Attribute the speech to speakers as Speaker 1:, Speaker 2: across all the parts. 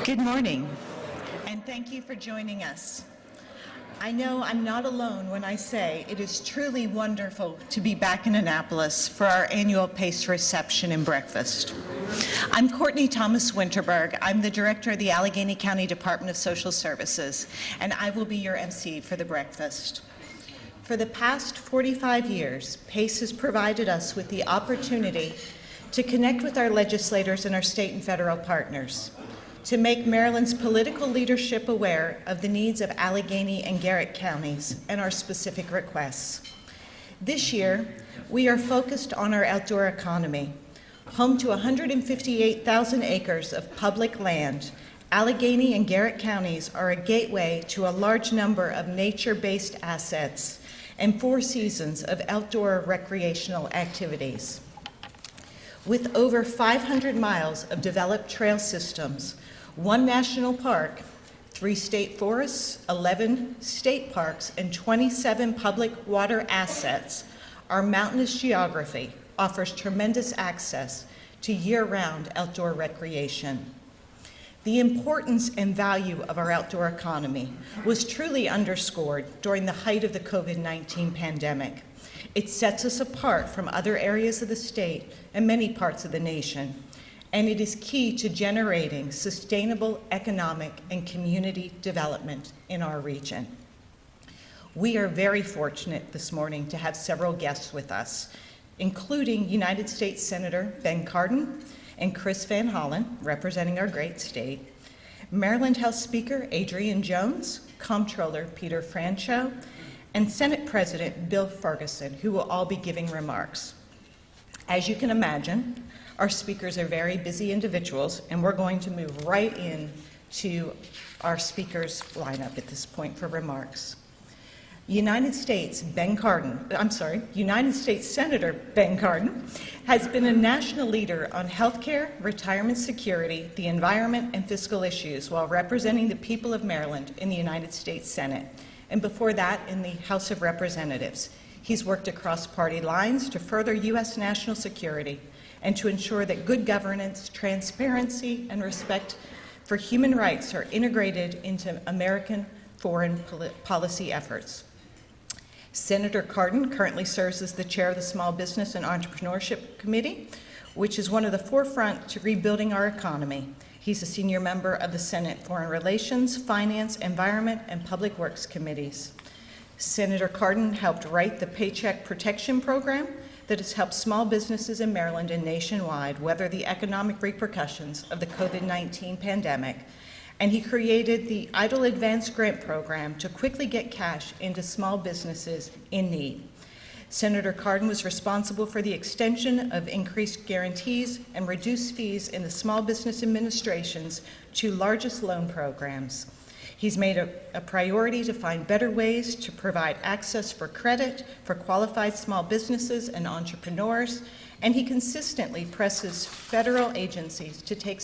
Speaker 1: Good morning, and thank you for joining us. I know I'm not alone when I say it is truly wonderful to be back in Annapolis for our annual PACE reception and breakfast. I'm Courtney Thomas Winterberg. I'm the director of the Allegheny County Department of Social Services, and I will be your MC for the breakfast. For the past 45 years, PACE has provided us with the opportunity to connect with our legislators and our state and federal partners, to make Maryland's political leadership aware of the needs of Allegheny and Garrett counties and our specific requests. This year, we are focused on our outdoor economy. Home to 158,000 acres of public land, Allegheny and Garrett counties are a gateway to a large number of nature-based assets and 4 seasons of outdoor recreational activities. With over 500 miles of developed trail systems, 1 national park, 3 state forests, 11 state parks, and 27 public water assets, our mountainous geography offers tremendous access to year-round outdoor recreation. The importance and value of our outdoor economy was truly underscored during the height of the COVID-19 pandemic. It sets us apart from other areas of the state and many parts of the nation, and it is key to generating sustainable economic and community development in our region. We are very fortunate this morning to have several guests with us, including United States Senator Ben Cardin and Chris Van Hollen, representing our great state, Maryland House Speaker Adrian Jones, Comptroller Peter Francho, and Senate President Bill Ferguson, who will all be giving remarks. As you can imagine, our speakers are very busy individuals, and we're going to move right in to our speakers' lineup at this point for remarks. United States Senator Ben Cardin has been a national leader on healthcare, retirement security, the environment, and fiscal issues while representing the people of Maryland in the United States Senate, and before that in the House of Representatives. He's worked across party lines to further U.S. national security and to ensure that good governance, transparency, and respect for human rights are integrated into American foreign policy efforts. Senator Cardin currently serves as the chair of the Small Business and Entrepreneurship Committee, which is one of the forefront to rebuilding our economy. He's a senior member of the Senate Foreign Relations, Finance, Environment, and Public Works Committees. Senator Cardin helped write the Paycheck Protection Program that has helped small businesses in Maryland and nationwide weather the economic repercussions of the COVID-19 pandemic, and he created the EIDL Advance Grant Program to quickly get cash into small businesses in need. Senator Cardin was responsible for the extension of increased guarantees and reduced fees in the Small Business Administration's 2 largest loan programs. He's made a priority to find better ways to provide access for credit for qualified small businesses and entrepreneurs, and he consistently presses federal agencies to take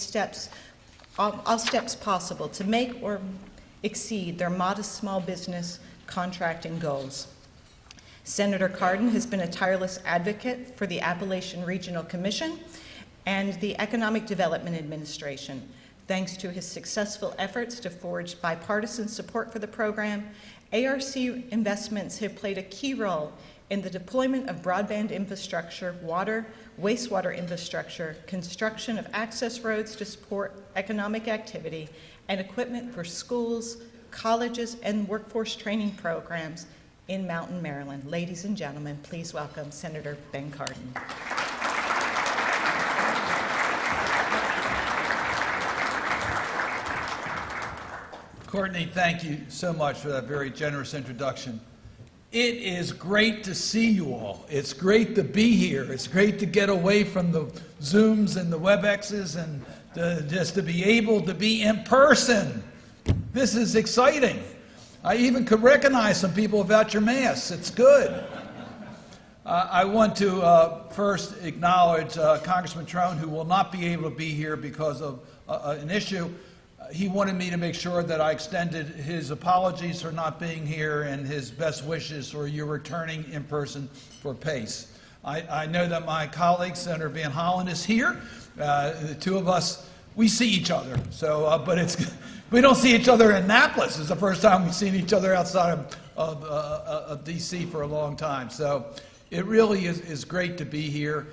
Speaker 1: all steps possible to make or exceed their modest small business contracting goals. Senator Cardin has been a tireless advocate for the Appalachian Regional Commission and the Economic Development Administration. Thanks to his successful efforts to forge bipartisan support for the program, ARC investments have played a key role in the deployment of broadband infrastructure, water, wastewater infrastructure, construction of access roads to support economic activity, and equipment for schools, colleges, and workforce training programs, in Mountain, Maryland. Ladies and gentlemen, please welcome Senator Ben Cardin.
Speaker 2: Courtney, thank you so much for that very generous introduction. It is great to see you all. It's great to be here. It's great to get away from the Zooms and the WebExes and just to be able to be in person. This is exciting. I even could recognize some people without your masks. It's good. I want to first acknowledge Congressman Trone, who will not be able to be here because of an issue. He wanted me to make sure that I extended his apologies for not being here and his best wishes for you returning in person for PACE. I know that my colleague, Senator Van Hollen, is here. The two of us, we see each other. So, but we don't see each other in Annapolis. It's the first time we've seen each other outside of D.C. for a long time. So it really is great to be here.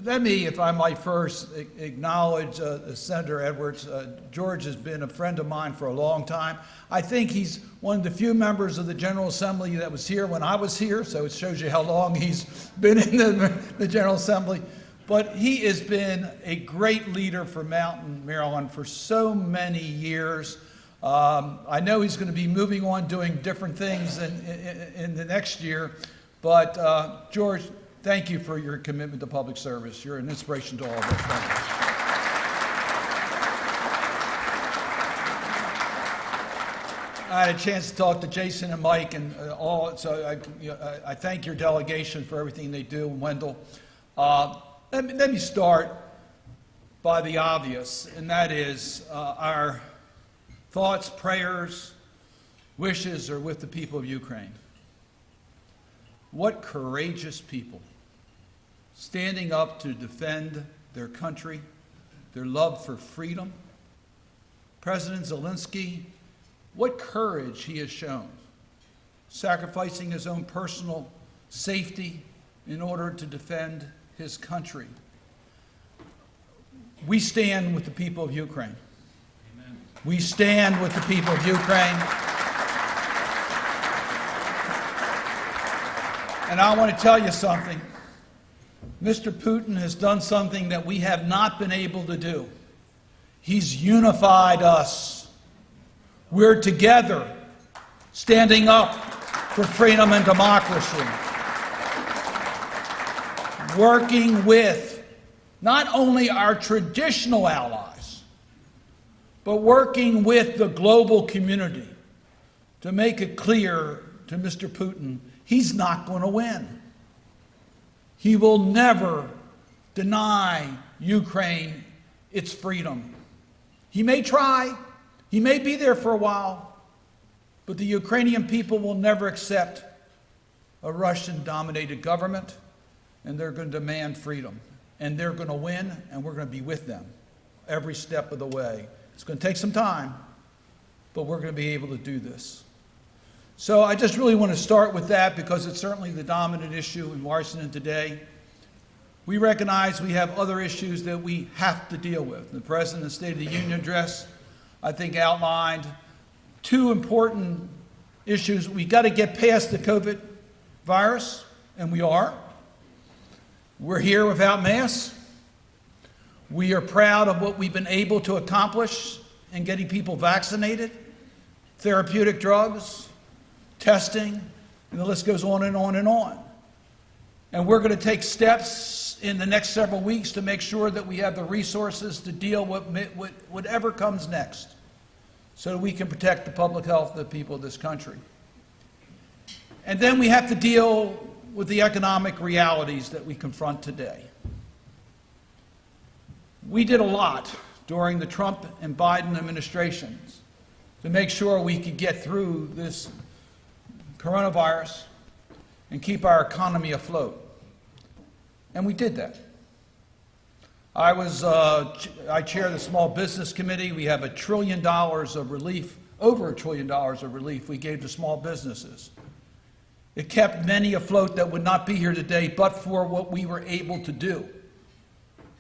Speaker 2: Let me, if I might first acknowledge Senator Edwards. George has been a friend of mine for a long time. I think he's one of the few members of the General Assembly that was here when I was here, so it shows you how long he's been in the General Assembly. But he has been a great leader for Mountain, Maryland for so many years. I know he's going to be moving on doing different things in the next year, but George, thank you for your commitment to public service. You're an inspiration to all of us. Thank you. I had a chance to talk to Jason and Mike and all, so I thank your delegation for everything they do, Wendell. Let me start by the obvious, and that is our thoughts, prayers, wishes are with the people of Ukraine. What courageous people, standing up to defend their country, their love for freedom. President Zelensky, what courage he has shown, sacrificing his own personal safety in order to defend his country. We stand with the people of Ukraine. Amen. We stand with the people of Ukraine. And I want to tell you something. Mr. Putin has done something that we have not been able to do. He's unified us. We're together, standing up for freedom and democracy. Working with not only our traditional allies, but working with the global community to make it clear to Mr. Putin he's not going to win. He will never deny Ukraine its freedom. He may try, he may be there for a while, but the Ukrainian people will never accept a Russian-dominated government, and they're going to demand freedom. And they're going to win, and we're going to be with them every step of the way. It's going to take some time, but we're going to be able to do this. So I just really want to start with that because it's certainly the dominant issue in Washington today. We recognize we have other issues that we have to deal with. The President's State of the Union address, I think, outlined two important issues. We got to get past the COVID virus, and we are. We're here without masks. We are proud of what we've been able to accomplish in getting people vaccinated, therapeutic drugs, testing, and the list goes on and on and on. And we're going to take steps in the next several weeks to make sure that we have the resources to deal with whatever comes next so that we can protect the public health of the people of this country. And then we have to deal with the economic realities that we confront today. We did a lot during the Trump and Biden administrations to make sure we could get through this coronavirus and keep our economy afloat. And we did that. I chair the Small Business Committee. We have $1 trillion of relief, over $1 trillion of relief we gave to small businesses. It kept many afloat that would not be here today but for what we were able to do.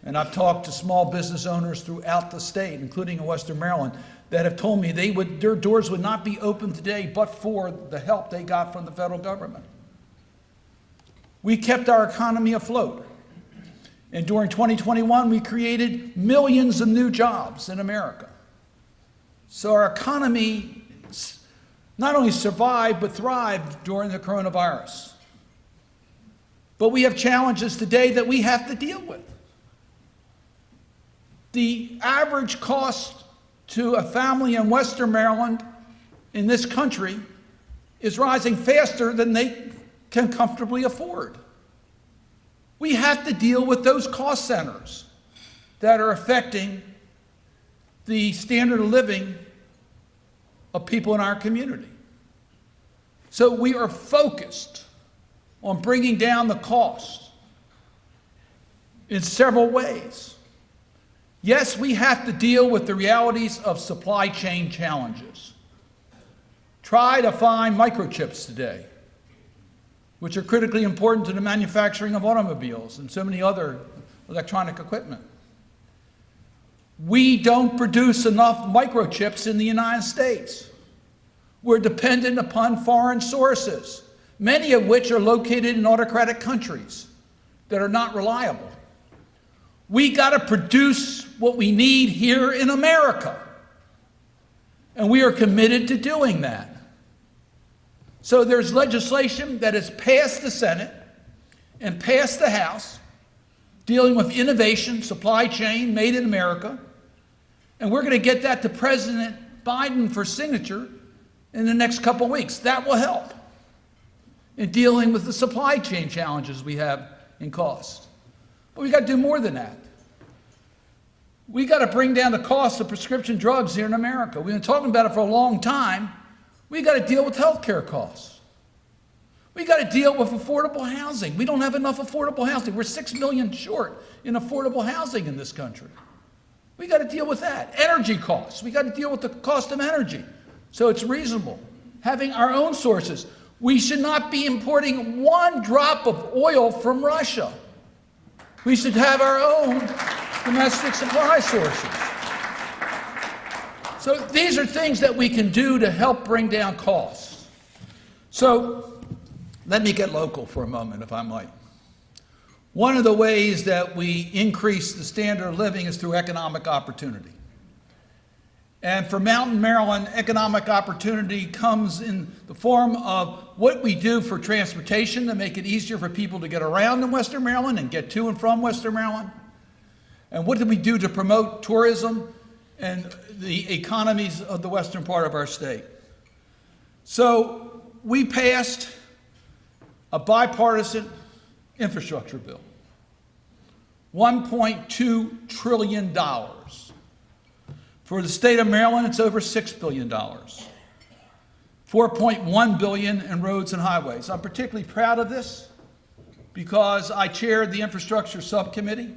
Speaker 2: And I've talked to small business owners throughout the state, including in Western Maryland. that have told me their doors would not be open today but for the help they got from the federal government. We kept our economy afloat. And during 2021, we created millions of new jobs in America. So our economy not only survived, but thrived during the coronavirus. But we have challenges today that we have to deal with. The average cost to a family in Western Maryland in this country is rising faster than they can comfortably afford. We have to deal with those cost centers that are affecting the standard of living of people in our community. So we are focused on bringing down the cost in several ways. Yes, we have to deal with the realities of supply chain challenges. Try to find microchips today, which are critically important to the manufacturing of automobiles and so many other electronic equipment. We don't produce enough microchips in the United States. We're dependent upon foreign sources, many of which are located in autocratic countries that are not reliable. We got to produce what we need here in America, and we are committed to doing that. So there's legislation that has passed the Senate and passed the House dealing with innovation, supply chain, made in America, and we're going to get that to President Biden for signature in the next couple of weeks. That will help in dealing with the supply chain challenges we have in cost. But we got to do more than that. We got to bring down the cost of prescription drugs here in America. We've been talking about it for a long time. We got to deal with healthcare costs. We got to deal with affordable housing. We don't have enough affordable housing. We're 6 million short in affordable housing in this country. We got to deal with that. Energy costs. We got to deal with the cost of energy so it's reasonable. Having our own sources. We should not be importing one drop of oil from Russia. We should have our own domestic supply sources. So these are things that we can do to help bring down costs. So let me get local for a moment, if I might. One of the ways that we increase the standard of living is through economic opportunity. And for Mountain Maryland, economic opportunity comes in the form of what we do for transportation to make it easier for people to get around in Western Maryland and get to and from Western Maryland. And what do we do to promote tourism and the economies of the western part of our state? So we passed a bipartisan infrastructure bill, $1.2 trillion. For the state of Maryland, it's over $6 billion. $4.1 billion in roads and highways. I'm particularly proud of this because I chaired the infrastructure subcommittee,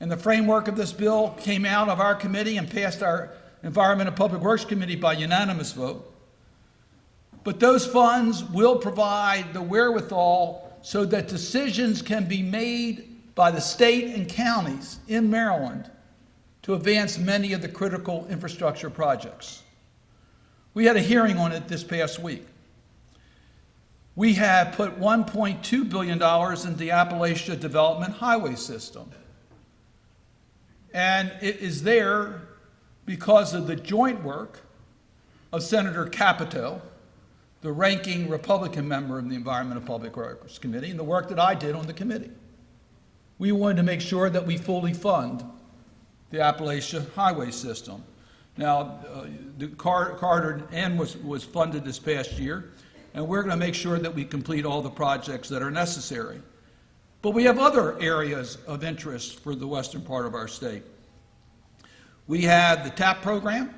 Speaker 2: and the framework of this bill came out of our committee and passed our Environment and Public Works Committee by unanimous vote. But those funds will provide the wherewithal so that decisions can be made by the state and counties in Maryland to advance many of the critical infrastructure projects. We had a hearing on it this past week. We have put $1.2 billion into the Appalachia Development Highway System. And it is there because of the joint work of Senator Capito, the ranking Republican member of the Environment and Public Works Committee, and the work that I did on the committee. We wanted to make sure that we fully fund the Appalachia Highway System. Now, the Carter N was funded this past year, and we're going to make sure that we complete all the projects that are necessary. But we have other areas of interest for the western part of our state. We have the TAP program,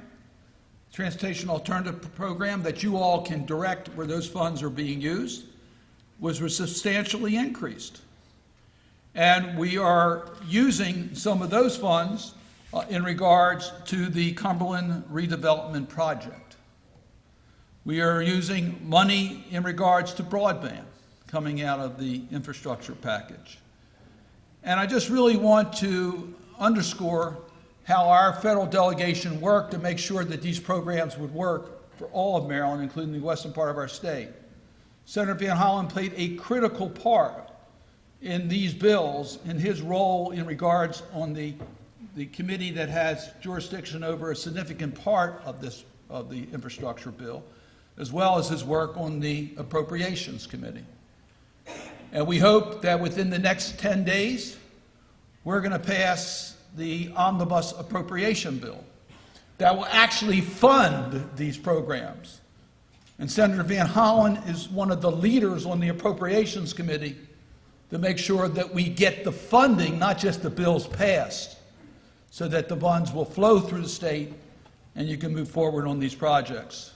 Speaker 2: Transportation Alternative Program, that you all can direct where those funds are being used, was substantially increased. And we are using some of those funds in regards to the Cumberland redevelopment project. We are using money in regards to broadband coming out of the infrastructure package. And I just really want to underscore how our federal delegation worked to make sure that these programs would work for all of Maryland, including the western part of our state. Senator Van Hollen played a critical part in these bills in his role in regards on the committee that has jurisdiction over a significant part of the infrastructure bill, as well as his work on the Appropriations Committee. And we hope that within the next 10 days, we're going to pass the omnibus appropriation bill that will actually fund these programs. And Senator Van Hollen is one of the leaders on the Appropriations Committee to make sure that we get the funding, not just the bills passed, so that the funds will flow through the state and you can move forward on these projects.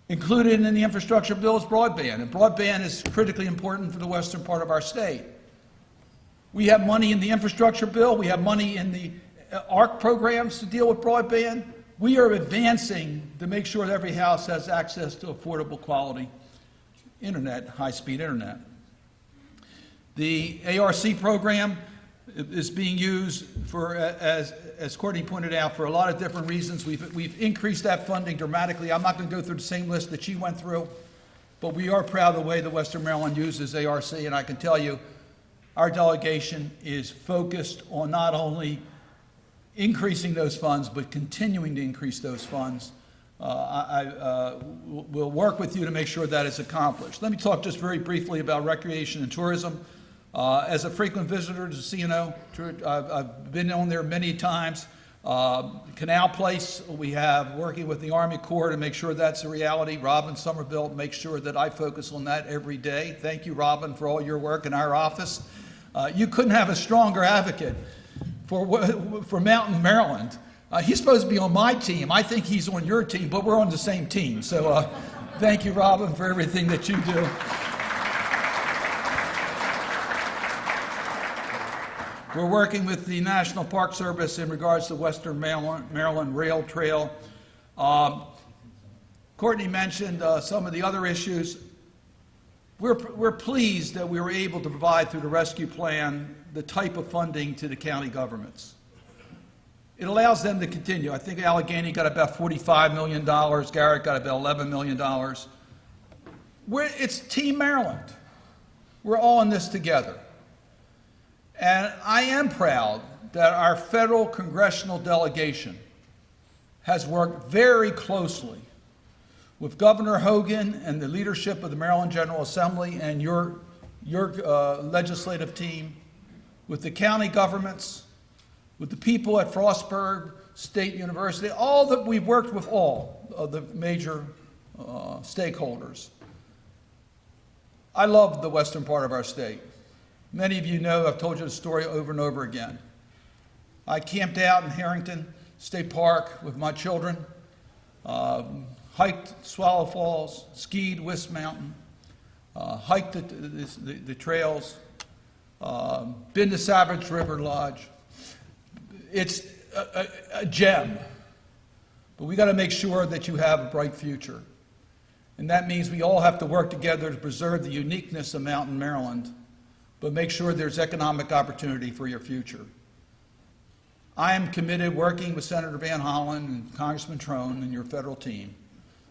Speaker 2: Included in the infrastructure bill is broadband, and broadband is critically important for the western part of our state. We have money in the infrastructure bill, we have money in the ARC programs to deal with broadband. We are advancing to make sure that every house has access to affordable quality internet, high-speed internet. The ARC program is being used for, as Courtney pointed out, for a lot of different reasons. We've increased that funding dramatically. I'm not going to go through the same list that she went through, but we are proud of the way that Western Maryland uses ARC, and I can tell you our delegation is focused on not only increasing those funds, but continuing to increase those funds. We'll work with you to make sure that is accomplished. Let me talk just very briefly about recreation and tourism. As a frequent visitor to CNO, I've been on there many times. Canal Place, we have working with the Army Corps to make sure that's a reality. Robin Somerville makes sure that I focus on that every day. Thank you, Robin, for all your work in our office. You couldn't have a stronger advocate for Mountain Maryland. He's supposed to be on my team. I think he's on your team, but we're on the same team. So thank you, Robin, for everything that you do. We're working with the National Park Service in regards to Western Maryland Rail Trail. Courtney mentioned some of the other issues. We're pleased that we were able to provide through the rescue plan the type of funding to the county governments. It allows them to continue. I think Allegheny got about $45 million. Garrett got about $11 million. It's Team Maryland. We're all in this together. And I am proud that our federal congressional delegation has worked very closely with Governor Hogan and the leadership of the Maryland General Assembly and your legislative team, with the county governments, with the people at Frostburg State University, all that we've worked with all of the major stakeholders. I love the western part of our state. Many of you know, I've told you the story over and over again. I camped out in Harrington State Park with my children, hiked Swallow Falls, skied West Mountain, hiked the trails, been to Savage River Lodge. It's a gem, but we got to make sure that you have a bright future. And that means we all have to work together to preserve the uniqueness of Mountain Maryland, but make sure there's economic opportunity for your future. I am committed, working with Senator Van Hollen and Congressman Trone and your federal team,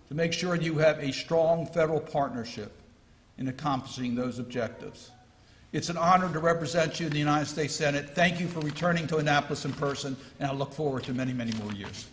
Speaker 2: to make sure you have a strong federal partnership in accomplishing those objectives. It's an honor to represent you in the United States Senate. Thank you for returning to Annapolis in person, and I look forward to many, many more years.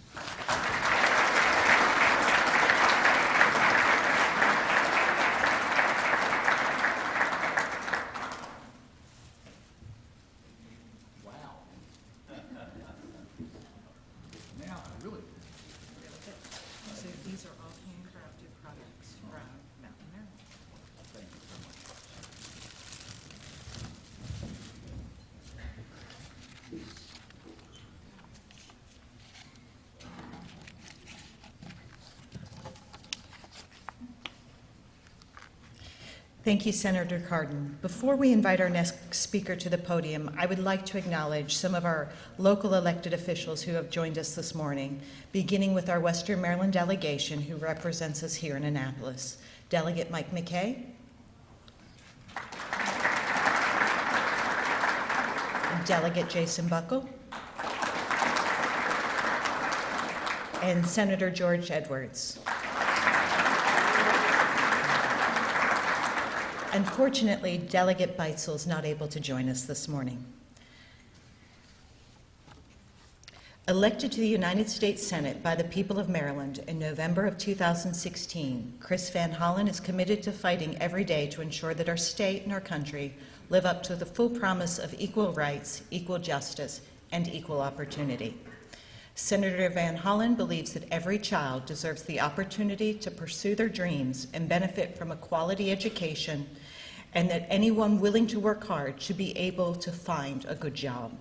Speaker 1: So these are all handcrafted products from Mountain Maryland.
Speaker 2: Thank you so much.
Speaker 1: Thank you, Senator Cardin. Before we invite our next speaker to the podium, I would like to acknowledge some of our local elected officials who have joined us this morning, beginning with our Western Maryland delegation who represents us here in Annapolis. Delegate Mike McKay. Delegate Jason Buckle. and Senator George Edwards. Unfortunately, Delegate Beitzel is not able to join us this morning. Elected to the United States Senate by the people of Maryland in November of 2016, Chris Van Hollen is committed to fighting every day to ensure that our state and our country live up to the full promise of equal rights, equal justice, and equal opportunity. Senator Van Hollen believes that every child deserves the opportunity to pursue their dreams and benefit from a quality education, and that anyone willing to work hard should be able to find a good job.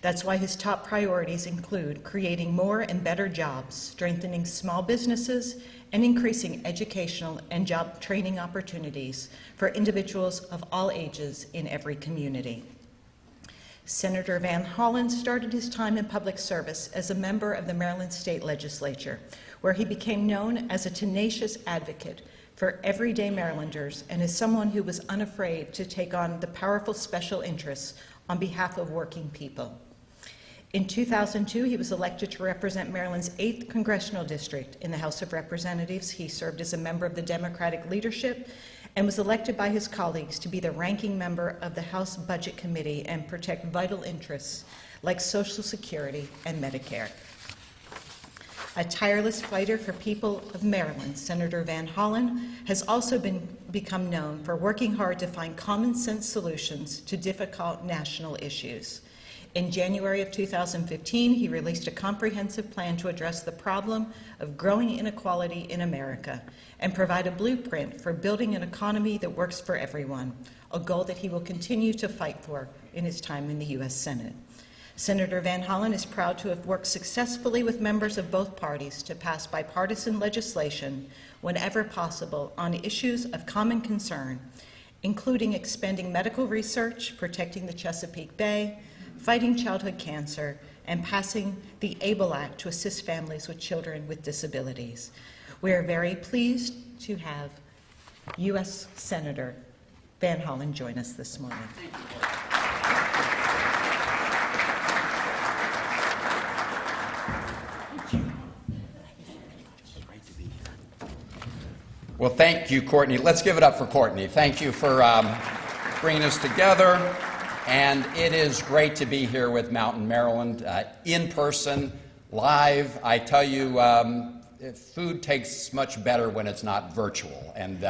Speaker 1: That's why his top priorities include creating more and better jobs, strengthening small businesses, and increasing educational and job training opportunities for individuals of all ages in every community. Senator Van Hollen started his time in public service as a member of the Maryland State Legislature, where he became known as a tenacious advocate for everyday Marylanders and as someone who was unafraid to take on the powerful special interests on behalf of working people. In 2002, he was elected to represent Maryland's 8th Congressional District in the House of Representatives. He served as a member of the Democratic leadership and was elected by his colleagues to be the ranking member of the House Budget Committee and protect vital interests like Social Security and Medicare. A tireless fighter for people of Maryland, Senator Van Hollen has also become known for working hard to find common sense solutions to difficult national issues. In January of 2015, he released a comprehensive plan to address the problem of growing inequality in America and provide a blueprint for building an economy that works for everyone, a goal that he will continue to fight for in his time in the U.S. Senate. Senator Van Hollen is proud to have worked successfully with members of both parties to pass bipartisan legislation whenever possible on issues of common concern, including expanding medical research, protecting the Chesapeake Bay, fighting childhood cancer, and passing the ABLE Act to assist families with children with disabilities. We are very pleased to have U.S. Senator Van Hollen join us this morning.
Speaker 3: Well, thank you, Courtney. Let's give it up for Courtney. Thank you for bringing us together. And it is great to be here with Mountain Maryland, in person, live. I tell you, food tastes much better when it's not virtual. And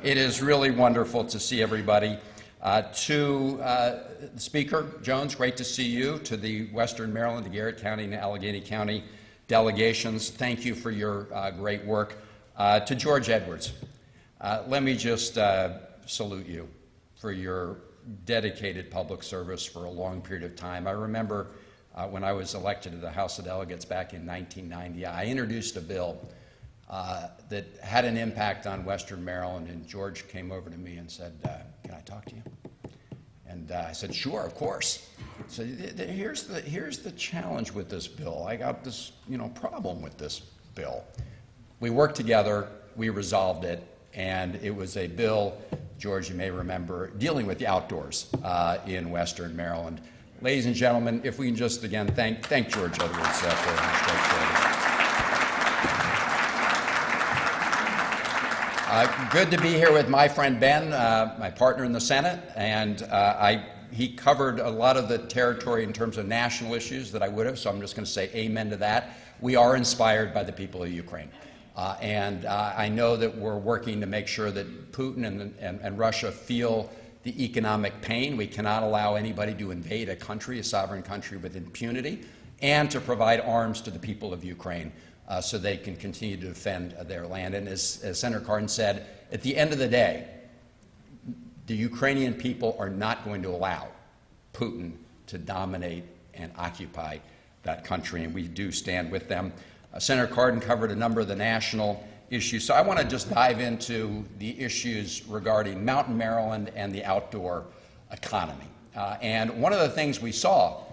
Speaker 3: it is really wonderful to see everybody. To the Speaker, Jones, great to see you. To the Western Maryland, the Garrett County and Allegheny County delegations, thank you for your great work. To George Edwards, let me just salute you for your dedicated public service for a long period of time. I remember when I was elected to the House of Delegates back in 1990, I introduced a bill that had an impact on Western Maryland, and George came over to me and said, can I talk to you? And I said, sure, of course. So here's the challenge with this bill. I got this problem with this bill. We worked together, we resolved it, and it was a bill, George, you may remember, dealing with the outdoors in Western Maryland. Ladies and gentlemen, if we can just again thank George Edwards for his great service. Good to be here with my friend Ben, my partner in the Senate, and he covered a lot of the territory in terms of national issues that I would have, so I'm just going to say amen to that. We are inspired by the people of Ukraine. And I know that we're working to make sure that Putin and Russia feel the economic pain. We cannot allow anybody to invade a country, a sovereign country, with impunity, and to provide arms to the people of Ukraine so they can continue to defend their land. And as Senator Cardin said, at the end of the day, the Ukrainian people are not going to allow Putin to dominate and occupy that country, and we do stand with them. Senator Cardin covered a number of the national issues, so I want to just dive into the issues regarding Mountain Maryland and the outdoor economy. And one of the things we saw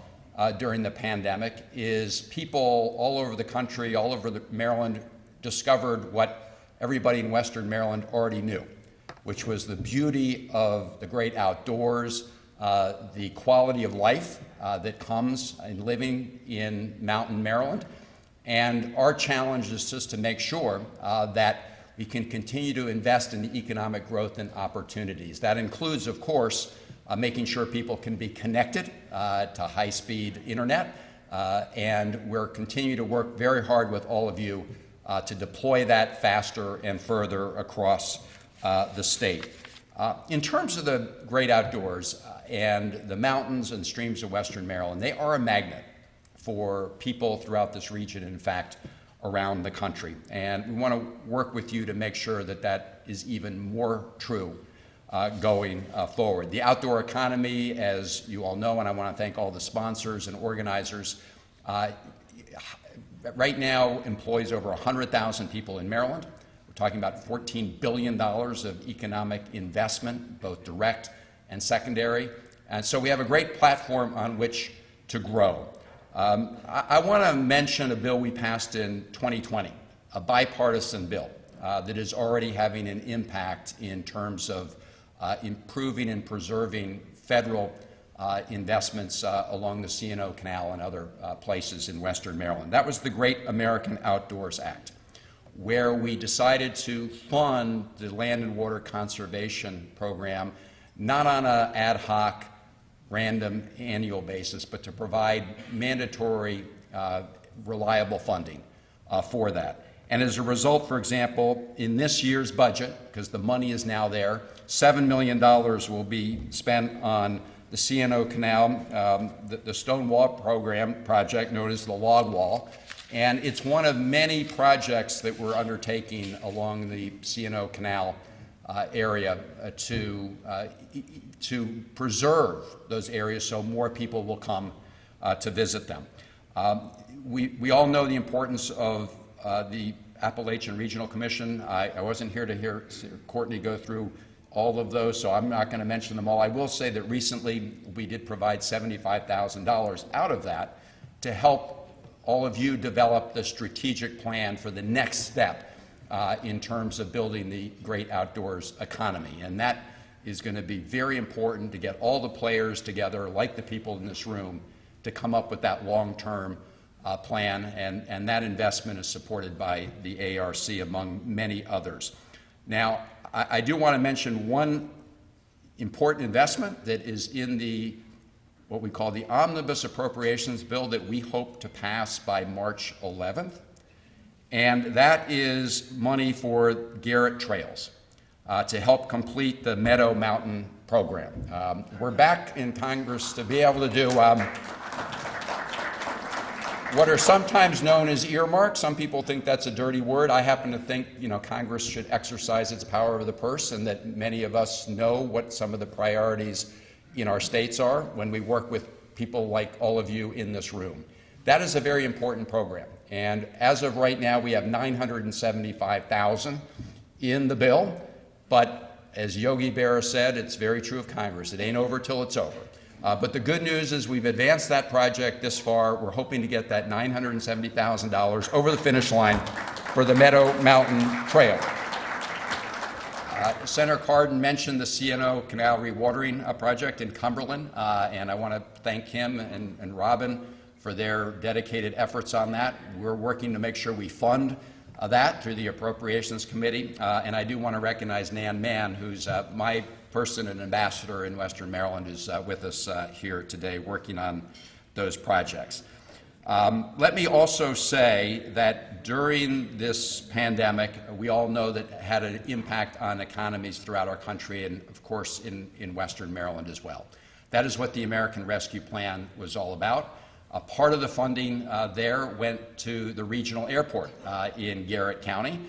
Speaker 3: during the pandemic is people all over the country, all over Maryland, discovered what everybody in Western Maryland already knew, which was the beauty of the great outdoors, the quality of life that comes in living in Mountain Maryland. And our challenge is just to make sure that we can continue to invest in the economic growth and opportunities. That includes, of course, making sure people can be connected to high-speed internet. And we're continuing to work very hard with all of you to deploy that faster and further across the state. In terms of the great outdoors and the mountains and streams of Western Maryland, they are a magnet for people throughout this region, in fact, around the country. And we want to work with you to make sure that that is even more true going forward. The outdoor economy, as you all know, and I want to thank all the sponsors and organizers, right now employs over 100,000 people in Maryland. We're talking about $14 billion of economic investment, both direct and secondary. And so we have a great platform on which to grow. I want to mention a bill we passed in 2020, a bipartisan bill that is already having an impact in terms of improving and preserving federal investments along the C&O Canal and other places in Western Maryland. That was the Great American Outdoors Act, where we decided to fund the land and water conservation program, not on an ad hoc, random annual basis, but to provide mandatory, reliable funding for that. And as a result, for example, in this year's budget, because the money is now there, $7 million will be spent on the C&O Canal, the Stone Wall project known as the Log Wall. And it's one of many projects that we're undertaking along the C&O Canal area to preserve those areas so more people will come to visit them. We all know the importance of the Appalachian Regional Commission. I wasn't here to hear Courtney go through all of those, so I'm not going to mention them all. I will say that recently we did provide $75,000 out of that to help all of you develop the strategic plan for the next step in terms of building the great outdoors economy. And that is going to be very important to get all the players together, like the people in this room, to come up with that long-term plan, and that investment is supported by the ARC, among many others. Now, I do want to mention one important investment that is in the what we call the Omnibus Appropriations Bill that we hope to pass by March 11th, and that is money for Garrett Trails to help complete the Meadow Mountain program. We're back in Congress to be able to do what are sometimes known as earmarks. Some people think that's a dirty word. I happen to think, Congress should exercise its power of the purse, and that many of us know what some of the priorities in our states are when we work with people like all of you in this room. That is a very important program. And as of right now, we have $975,000 in the bill. But as Yogi Berra said, it's very true of Congress. It ain't over till it's over. But the good news is we've advanced that project this far. We're hoping to get that $970,000 over the finish line for the Meadow Mountain Trail. Senator Cardin mentioned the C&O Canal Rewatering project in Cumberland, and I want to thank him and Robin for their dedicated efforts on that. We're working to make sure we fund that through the Appropriations Committee, and I do want to recognize Nan Mann, who's my person and ambassador in Western Maryland, is with us here today working on those projects. Let me also say that during this pandemic, we all know that it had an impact on economies throughout our country and, of course, in Western Maryland as well. That is what the American Rescue Plan was all about. A part of the funding there went to the regional airport in Garrett County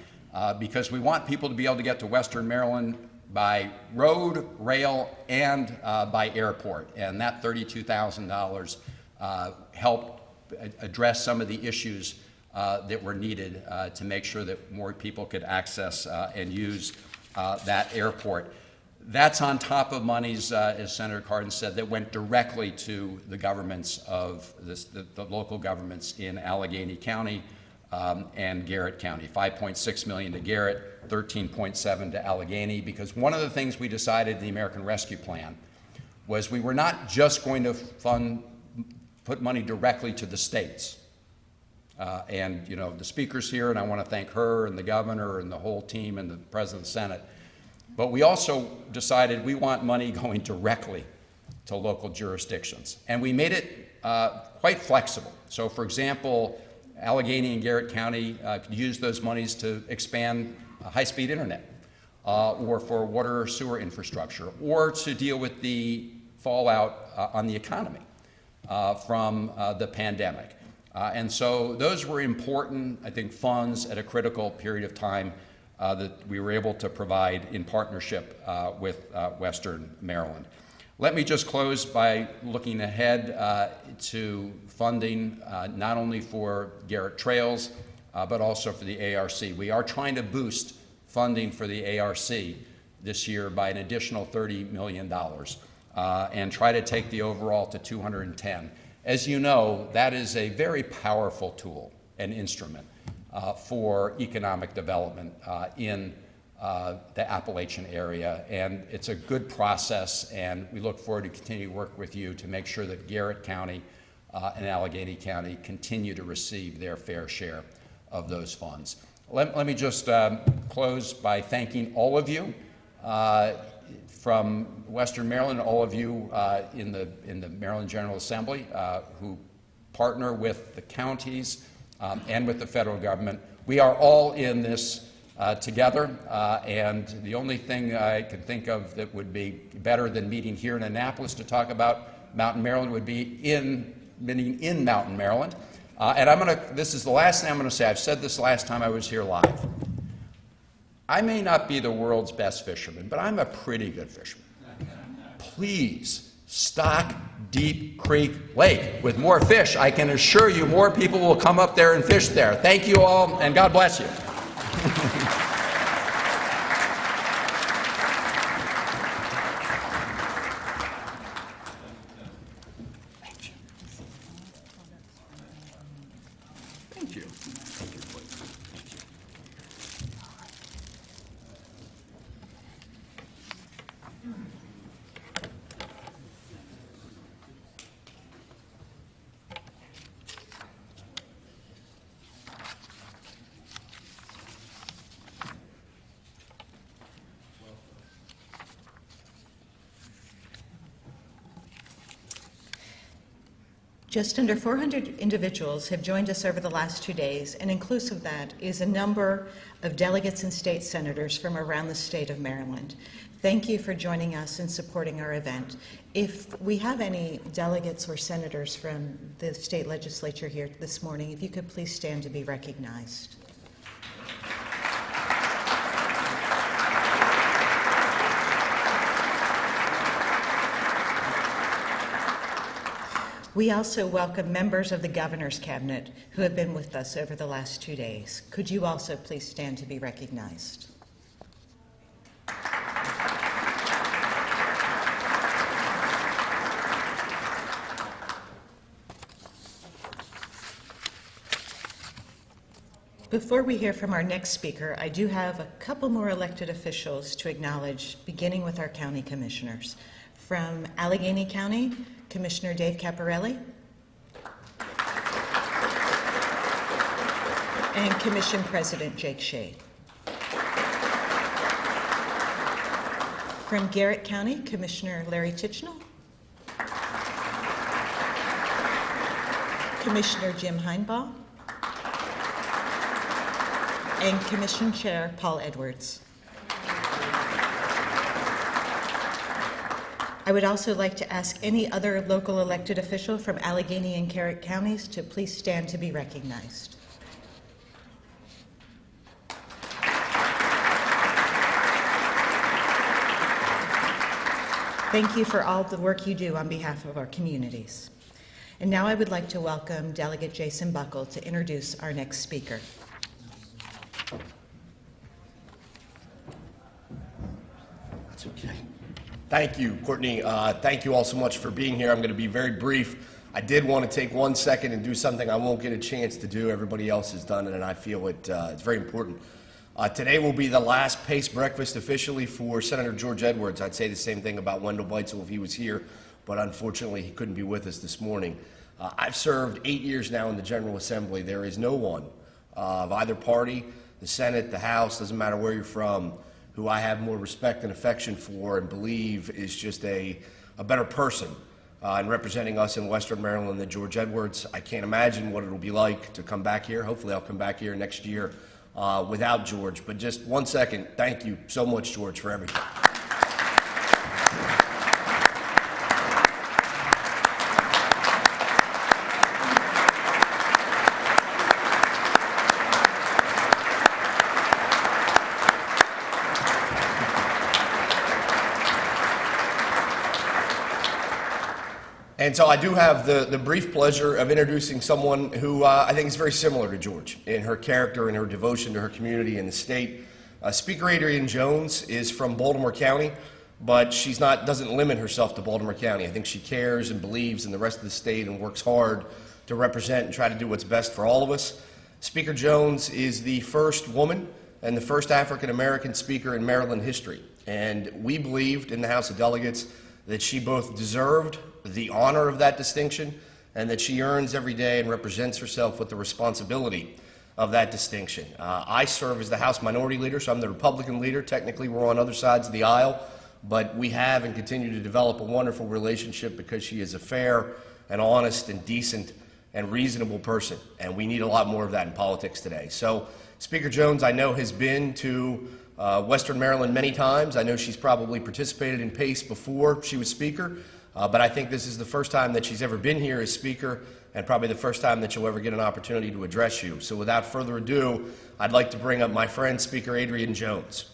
Speaker 3: because we want people to be able to get to Western Maryland by road, rail, and by airport. And that $32,000 helped address some of the issues that were needed to make sure that more people could access and use that airport. That's on top of monies, as Senator Cardin said, that went directly to the governments of the local governments in Allegheny County and Garrett County. $5.6 million to Garrett, $13.7 to Allegheny, because one of the things we decided in the American Rescue Plan was we were not just going to put money directly to the states. And the speaker's here, and I want to thank her and the governor and the whole team and the president of the Senate. But we also decided we want money going directly to local jurisdictions. And we made it quite flexible. So, for example, Allegheny and Garrett County could use those monies to expand high-speed internet, or for water or sewer infrastructure, or to deal with the fallout on the economy from the pandemic. And so those were important, I think, funds at a critical period of time that we were able to provide in partnership with Western Maryland. Let me just close by looking ahead to funding not only for Garrett Trails, but also for the ARC. We are trying to boost funding for the ARC this year by an additional $30 million and try to take the overall to 210. As you know, that is a very powerful tool and instrument for economic development in the Appalachian area, and it's a good process, and we look forward to continue to work with you to make sure that Garrett County and Allegheny County continue to receive their fair share of those funds. Let me just close by thanking all of you from Western Maryland, all of you in the Maryland General Assembly who partner with the counties and with the federal government. We are all in this together, and the only thing I can think of that would be better than meeting here in Annapolis to talk about Mountain Maryland would be meeting in Mountain Maryland. And this is the last thing I'm going to say. I've said this last time I was here live. I may not be the world's best fisherman, but I'm a pretty good fisherman. Please stock Deep Creek Lake with more fish. I can assure you more people will come up there and fish there. Thank you all, and God bless you. Thank you.
Speaker 1: Just under 400 individuals have joined us over the last 2 days, and inclusive of that is a number of delegates and state senators from around the state of Maryland. Thank you for joining us and supporting our event. If we have any delegates or senators from the state legislature here this morning, if you could please stand to be recognized. We also welcome members of the Governor's Cabinet who have been with us over the last 2 days. Could you also please stand to be recognized? Before we hear from our next speaker, I do have a couple more elected officials to acknowledge, beginning with our county commissioners. From Allegheny County, Commissioner Dave Caparelli, and Commission President Jake Shade. From Garrett County, Commissioner Larry Tichenal, Commissioner Jim Heinbaugh, and Commission Chair Paul Edwards. I would also like to ask any other local elected official from Allegheny and Garrett counties to please stand to be recognized. Thank you for all the work you do on behalf of our communities. And now I would like to welcome Delegate Jason Buckle to introduce our next speaker.
Speaker 4: That's okay. Thank you, Courtney. Thank you all so much for being here. I'm going to be very brief. I did want to take 1 second and do something I won't get a chance to do. Everybody else has done it, and I feel it's very important. Today will be the last PACE breakfast officially for Senator George Edwards. I'd say the same thing about Wendell Beitzel if he was here, but unfortunately he couldn't be with us this morning. I've served 8 years now in the General Assembly. There is no one of either party, the Senate, the House, doesn't matter where you're from, who I have more respect and affection for and believe is just a better person in representing us in Western Maryland than George Edwards. I can't imagine what it'll be like to come back here. Hopefully I'll come back here next year without George. But just 1 second, thank you so much, George, for everything. And so I do have the brief pleasure of introducing someone who I think is very similar to George in her character and her devotion to her community and the state. Speaker Adrienne Jones is from Baltimore County, but she's doesn't limit herself to Baltimore County. I think she cares and believes in the rest of the state and works hard to represent and try to do what's best for all of us. Speaker Jones is the first woman and the first African American speaker in Maryland history. And we believed in the House of Delegates that she both deserved the honor of that distinction and that she earns every day and represents herself with the responsibility of that distinction. I serve as the House Minority Leader, so I'm the Republican leader. Technically, we're on other sides of the aisle, but we have and continue to develop a wonderful relationship because she is a fair and honest and decent and reasonable person, and we need a lot more of that in politics today. So Speaker Jones, I know, has been to Western Maryland many times. I know she's probably participated in PACE before she was Speaker, but I think this is the first time that she's ever been here as Speaker and probably the first time that you'll ever get an opportunity to address you. So without further ado, I'd like to bring up my friend, Speaker Adrienne Jones.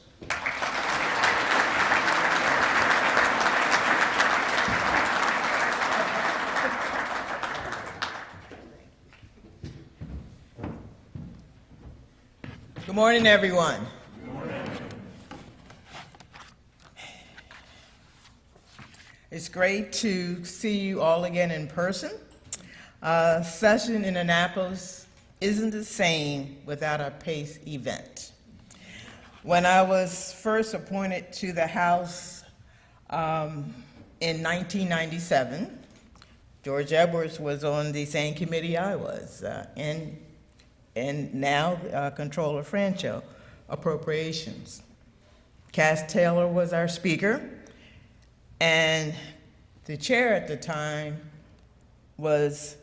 Speaker 5: Good morning, everyone. It's great to see you all again in person. Session in Annapolis isn't the same without a PACE event. When I was first appointed to the House in 1997, George Edwards was on the same committee I was, and now Controller Francho, Appropriations. Cass Taylor was our speaker, and the chair at the time was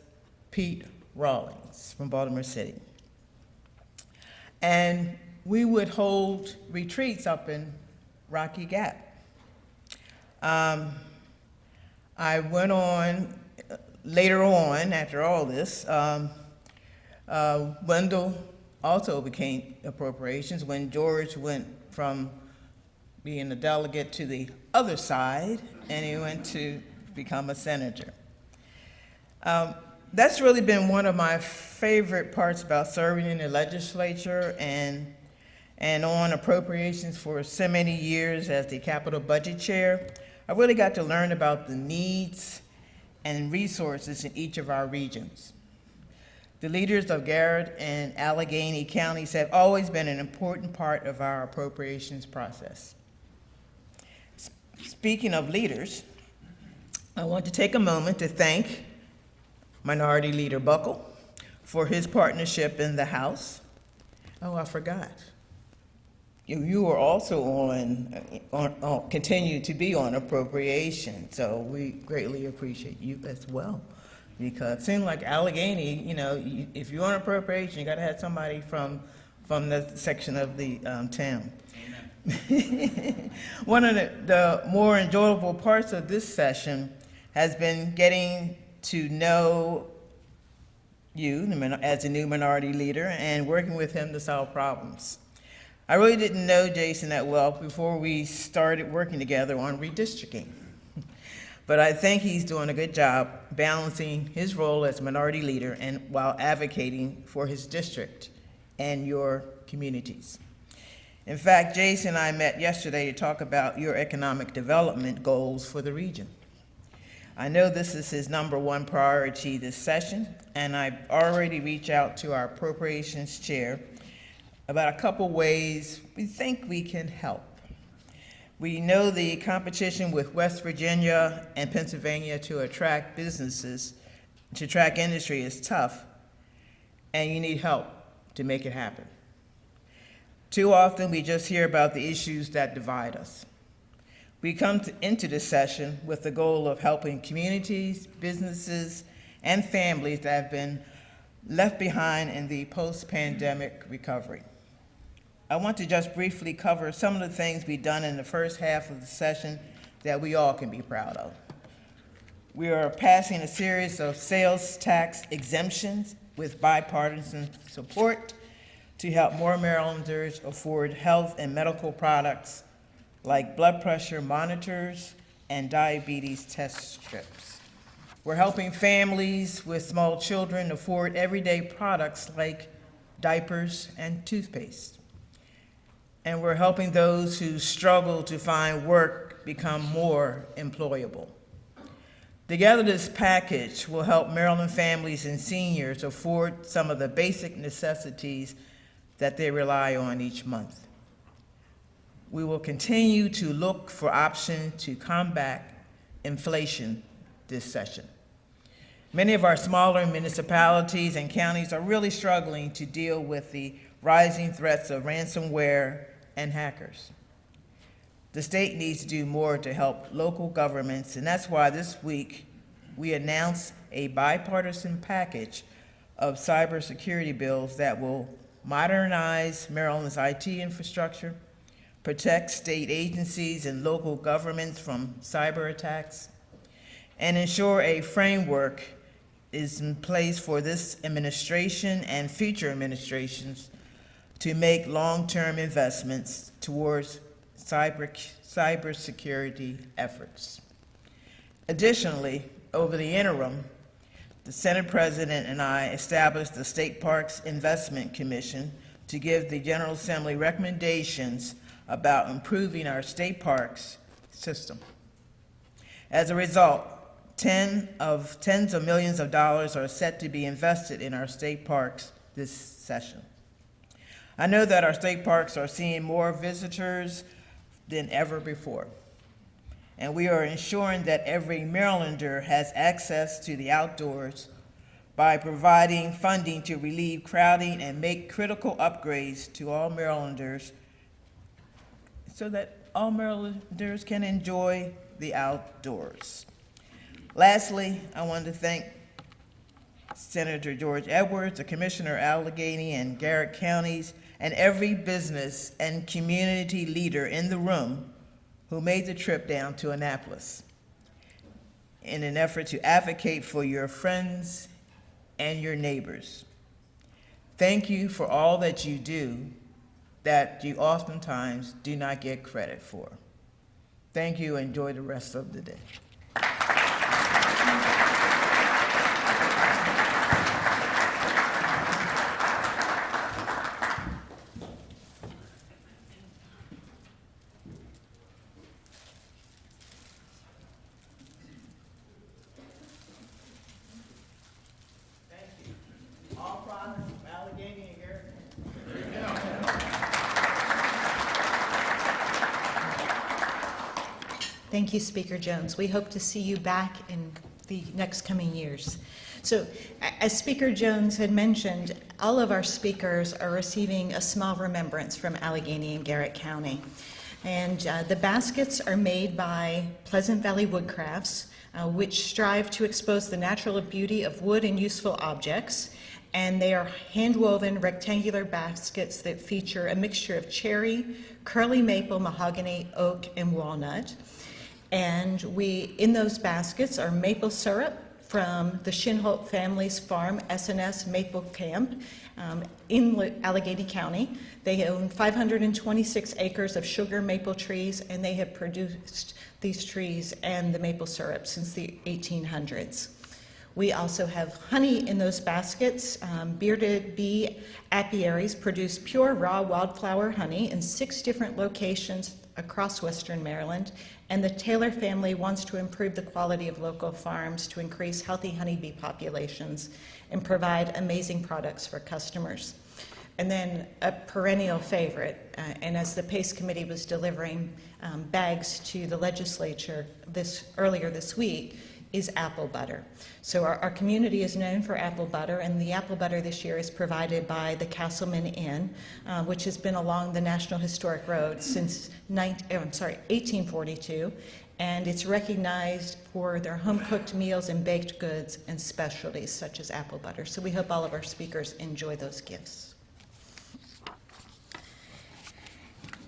Speaker 5: Pete Rawlings from Baltimore City. And we would hold retreats up in Rocky Gap. I went on, later on, after all this, Wendell also became appropriations when George went from being a delegate to the other side, and he went to become a senator. That's really been one of my favorite parts about serving in the legislature and on appropriations for so many years as the capital budget chair. I really got to learn about the needs and resources in each of our regions. The leaders of Garrett and Allegheny counties have always been an important part of our appropriations process. Speaking of leaders, I want to take a moment to thank Minority Leader Buckle for his partnership in the House. Oh, I forgot. You were also on continue to be on appropriation, so we greatly appreciate you as well. Because it seemed like Allegheny, if you're on appropriation, you got to have somebody from that section of the town. Amen. One of the more enjoyable parts of this session has been getting to know you as a new minority leader and working with him to solve problems. I really didn't know Jason that well before we started working together on redistricting. But I think he's doing a good job balancing his role as minority leader and while advocating for his district and your communities. In fact, Jason and I met yesterday to talk about your economic development goals for the region. I know this is his #1 priority this session, and I've already reached out to our appropriations chair about a couple ways we think we can help. We know the competition with West Virginia and Pennsylvania to attract businesses to track industry is tough, and you need help to make it happen. Too often, we just hear about the issues that divide us. We come into this session with the goal of helping communities, businesses, and families that have been left behind in the post-pandemic recovery. I want to just briefly cover some of the things we've done in the first half of the session that we all can be proud of. We are passing a series of sales tax exemptions with bipartisan support to help more Marylanders afford health and medical products like blood pressure monitors and diabetes test strips. We're helping families with small children afford everyday products like diapers and toothpaste. And we're helping those who struggle to find work become more employable. Together, this package will help Maryland families and seniors afford some of the basic necessities that they rely on each month. We will continue to look for options to combat inflation this session. Many of our smaller municipalities and counties are really struggling to deal with the rising threats of ransomware and hackers. The state needs to do more to help local governments, and that's why this week we announced a bipartisan package of cybersecurity bills that will modernize Maryland's IT infrastructure, protect state agencies and local governments from cyber attacks, and ensure a framework is in place for this administration and future administrations to make long-term investments towards cybersecurity efforts. Additionally, over the interim, the Senate President and I established the State Parks Investment Commission to give the General Assembly recommendations about improving our state parks system. As a result, tens of millions of dollars are set to be invested in our state parks this session. I know that our state parks are seeing more visitors than ever before, and we are ensuring that every Marylander has access to the outdoors by providing funding to relieve crowding and make critical upgrades to all Marylanders so that all Marylanders can enjoy the outdoors. Lastly, I want to thank Senator George Edwards, the Commissioner of Allegheny and Garrett counties, and every business and community leader in the room who made the trip down to Annapolis in an effort to advocate for your friends and your neighbors. Thank you for all that you do that you oftentimes do not get credit for. Thank you. Enjoy the rest of the day.
Speaker 1: Thank you, Speaker Jones. We hope to see you back in the next coming years. So, as Speaker Jones had mentioned, all of our speakers are receiving a small remembrance from Allegheny and Garrett County. And the baskets are made by Pleasant Valley Woodcrafts, which strive to expose the natural beauty of wood and useful objects. And they are hand-woven rectangular baskets that feature a mixture of cherry, curly maple, mahogany, oak, and walnut. And in those baskets are maple syrup from the Shinholt family's farm, S&S Maple Camp, in Allegheny County. They own 526 acres of sugar maple trees, and they have produced these trees and the maple syrup since the 1800s. We also have honey in those baskets. Bearded Bee Apiaries produce pure raw wildflower honey in 6 different locations across Western Maryland, and the Taylor family wants to improve the quality of local farms to increase healthy honeybee populations and provide amazing products for customers. And then a perennial favorite, and as the PACE Committee was delivering bags to the legislature earlier this week, is apple butter. So our community is known for apple butter, and the apple butter this year is provided by the Castleman Inn, which has been along the National Historic Road since 1842, and it's recognized for their home-cooked meals and baked goods and specialties such as apple butter. So we hope all of our speakers enjoy those gifts.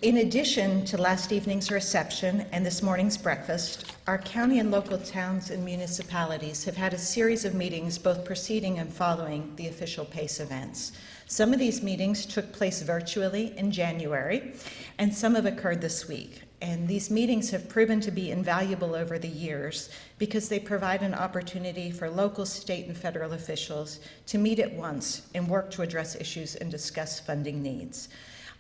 Speaker 1: In addition to last evening's reception and this morning's breakfast, our county and local towns and municipalities have had a series of meetings both preceding and following the official PACE events. Some of these meetings took place virtually in January, and some have occurred this week. And these meetings have proven to be invaluable over the years because they provide an opportunity for local, state, and federal officials to meet at once and work to address issues and discuss funding needs.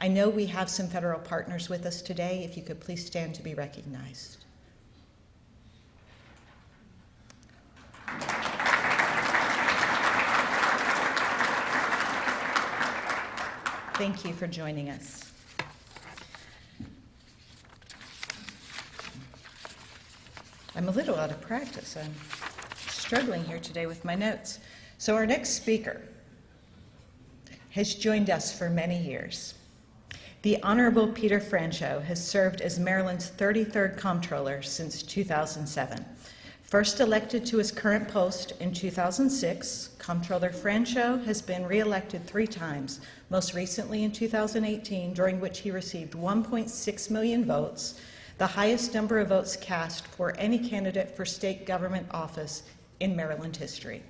Speaker 1: I know we have some federal partners with us today. If you could please stand to be recognized. Thank you for joining us. I'm a little out of practice. I'm struggling here today with my notes. So our next speaker has joined us for many years. The Honorable Peter Franchot has served as Maryland's 33rd Comptroller since 2007. First elected to his current post in 2006, Comptroller Franchot has been re-elected 3 times, most recently in 2018, during which he received 1.6 million votes, the highest number of votes cast for any candidate for state government office in Maryland history.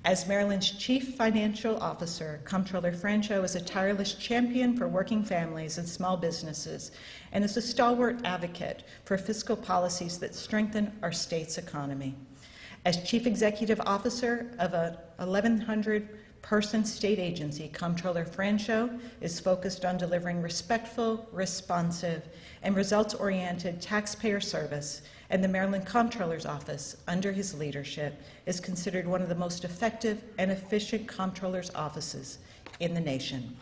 Speaker 1: As Maryland's Chief Financial Officer, Comptroller Franchot is a tireless champion for working families and small businesses, and is a stalwart advocate for fiscal policies that strengthen our state's economy. As Chief Executive Officer of a 1,100-person state agency, Comptroller Franchot is focused on delivering respectful, responsive, and results-oriented taxpayer service, and the Maryland Comptroller's Office, under his leadership, is considered one of the most effective and efficient comptroller's offices in the nation.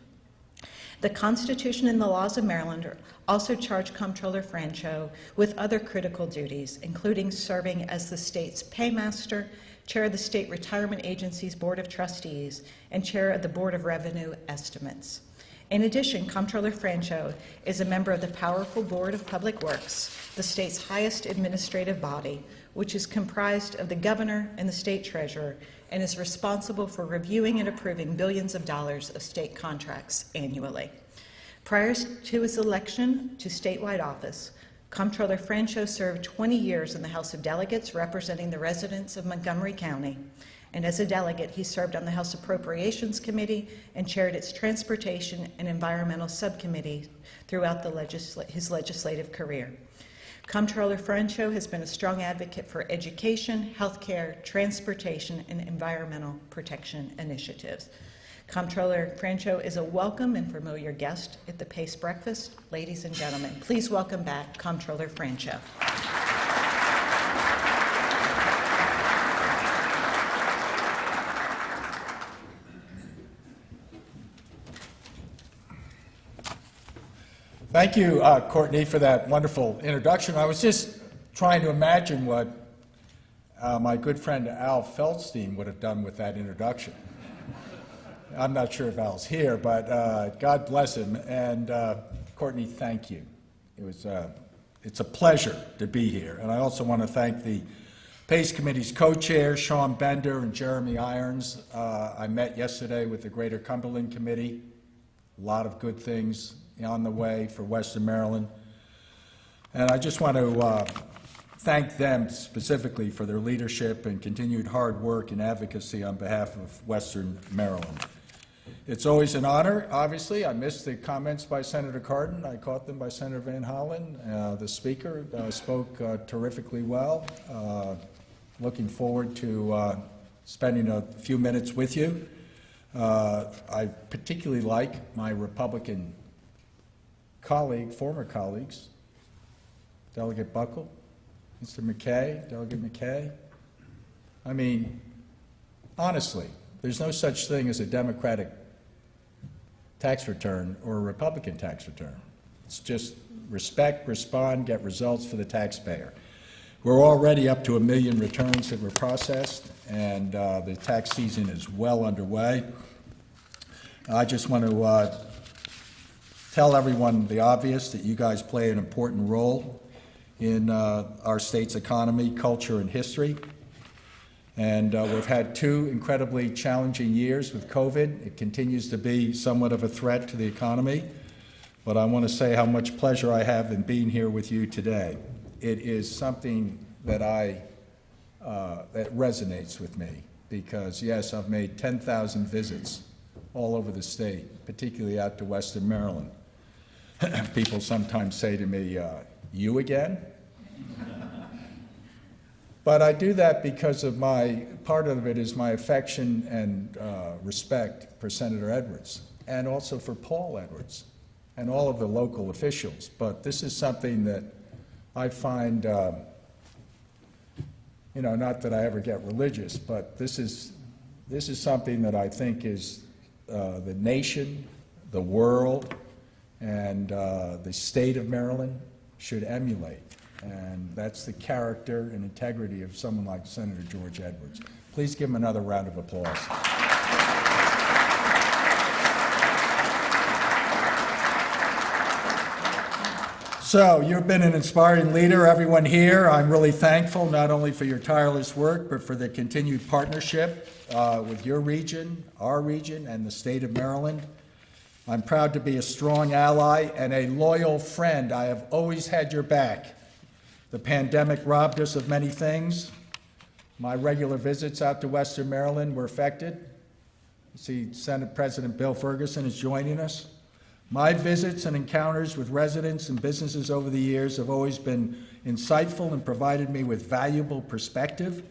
Speaker 1: The Constitution and the laws of Maryland also charge Comptroller Franchot with other critical duties, including serving as the state's paymaster, chair of the State Retirement Agency's Board of Trustees, and chair of the Board of Revenue Estimates. In addition, Comptroller Franchot is a member of the powerful Board of Public Works, the state's highest administrative body, which is comprised of the governor and the state treasurer, and is responsible for reviewing and approving billions of dollars of state contracts annually. Prior to his election to statewide office, Comptroller Franchot served 20 years in the House of Delegates representing the residents of Montgomery County. And as a delegate, he served on the House Appropriations Committee and chaired its Transportation and Environmental Subcommittee throughout his legislative career. Comptroller Franchot has been a strong advocate for education, healthcare, transportation, and environmental protection initiatives. Comptroller Franchot is a welcome and familiar guest at the PACE breakfast. Ladies and gentlemen, please welcome back Comptroller Franchot.
Speaker 2: Thank you, Courtney, for that wonderful introduction. I was just trying to imagine what my good friend Al Feldstein would have done with that introduction. I'm not sure if Al's here, but God bless him. And Courtney, thank you. It's a pleasure to be here. And I also want to thank the PACE Committee's co-chairs, Sean Bender and Jeremy Irons. I met yesterday with the Greater Cumberland Committee. A lot of good things on the way for Western Maryland. And I just want to thank them specifically for their leadership and continued hard work and advocacy on behalf of Western Maryland. It's always an honor, obviously. I missed the comments by Senator Cardin. I caught them by Senator Van Hollen. The speaker spoke terrifically well. Looking forward to spending a few minutes with you. I particularly like my Republican former colleagues, Delegate Buckle, Mr. McKay, Delegate McKay. I mean, honestly, there's no such thing as a Democratic tax return or a Republican tax return. It's just respect, respond, get results for the taxpayer. We're already up to 1 million returns that were processed, and the tax season is well underway. I just want to tell everyone the obvious, that you guys play an important role in our state's economy, culture, and history. And we've had 2 incredibly challenging years with COVID. It continues to be somewhat of a threat to the economy, but I want to say how much pleasure I have in being here with you today. It is something that that resonates with me, because yes, I've made 10,000 visits all over the state, particularly out to Western Maryland. People sometimes say to me, you again? But I do that because of part of it is my affection and respect for Senator Edwards, and also for Paul Edwards, and all of the local officials. But this is something that I find, not that I ever get religious, but this is something that I think is the nation, the world, and the state of Maryland should emulate. And that's the character and integrity of someone like Senator George Edwards. Please give him another round of applause. So, you've been an inspiring leader, everyone here. I'm really thankful not only for your tireless work, but for the continued partnership with your region, our region, and the state of Maryland. I'm proud to be a strong ally and a loyal friend. I have always had your back. The pandemic robbed us of many things. My regular visits out to Western Maryland were affected. You see, Senate President Bill Ferguson is joining us. My visits and encounters with residents and businesses over the years have always been insightful and provided me with valuable perspective.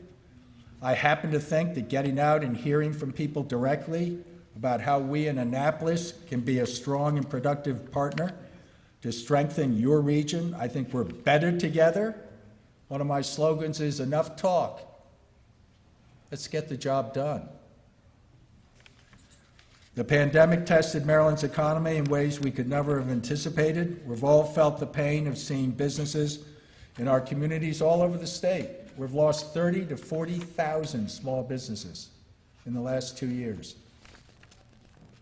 Speaker 2: I happen to think that getting out and hearing from people directly about how we in Annapolis can be a strong and productive partner to strengthen your region. I think we're better together. One of my slogans is enough talk. Let's get the job done. The pandemic tested Maryland's economy in ways we could never have anticipated. We've all felt the pain of seeing businesses in our communities all over the state. We've lost 30 to 40,000 small businesses in the last 2 years.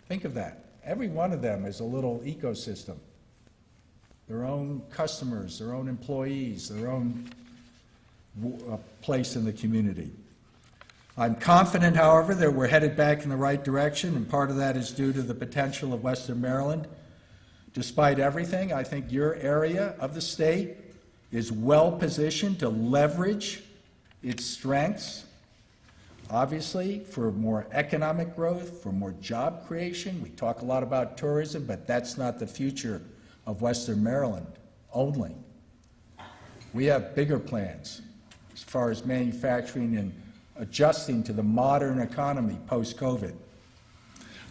Speaker 2: Think of that. Every one of them is a little ecosystem. Their own customers, their own employees, their own place in the community. I'm confident, however, that we're headed back in the right direction, and part of that is due to the potential of Western Maryland. Despite everything, I think your area of the state is well positioned to leverage its strengths, obviously, for more economic growth, for more job creation. We talk a lot about tourism, but that's not the future of Western Maryland only. We have bigger plans as far as manufacturing and adjusting to the modern economy post-COVID.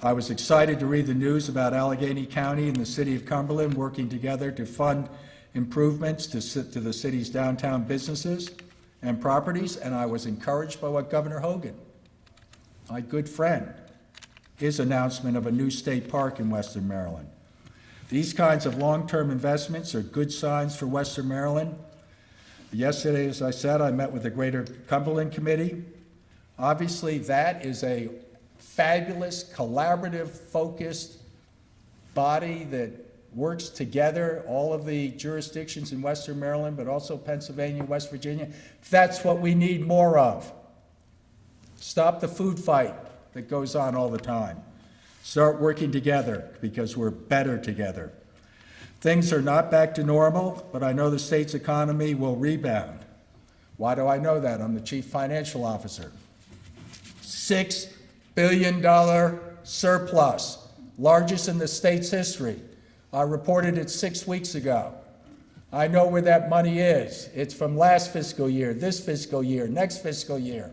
Speaker 2: I was excited to read the news about Allegheny County and the city of Cumberland working together to fund improvements to the city's downtown businesses and properties, and I was encouraged by what Governor Hogan, my good friend, his announcement of a new state park in Western Maryland. These kinds of long-term investments are good signs for Western Maryland. Yesterday, as I said, I met with the Greater Cumberland Committee. Obviously, that is a fabulous, collaborative, focused body that works together, all of the jurisdictions in Western Maryland, but also Pennsylvania, West Virginia. That's what we need more of. Stop the food fight that goes on all the time. Start working together, because we're better together. Things are not back to normal, but I know the state's economy will rebound. Why do I know that? I'm the chief financial officer. $6 billion surplus, largest in the state's history. I reported it 6 weeks ago. I know where that money is. It's from last fiscal year, this fiscal year, next fiscal year.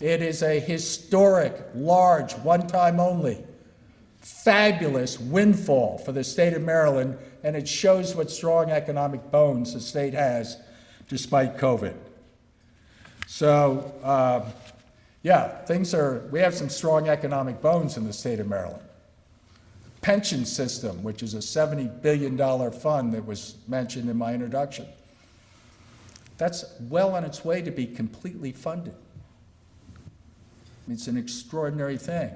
Speaker 2: It is a historic, large, one-time only, fabulous windfall for the state of Maryland, and it shows what strong economic bones the state has despite COVID. So, we have some strong economic bones in the state of Maryland. Pension system, which is a $70 billion fund that was mentioned in my introduction. That's well on its way to be completely funded. It's an extraordinary thing.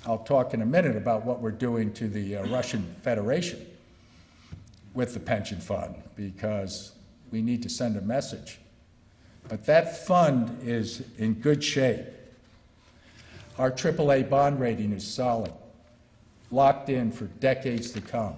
Speaker 2: I'll talk in a minute about what we're doing to the Russian Federation with the pension fund, because we need to send a message. But that fund is in good shape. Our AAA bond rating is solid, locked in for decades to come.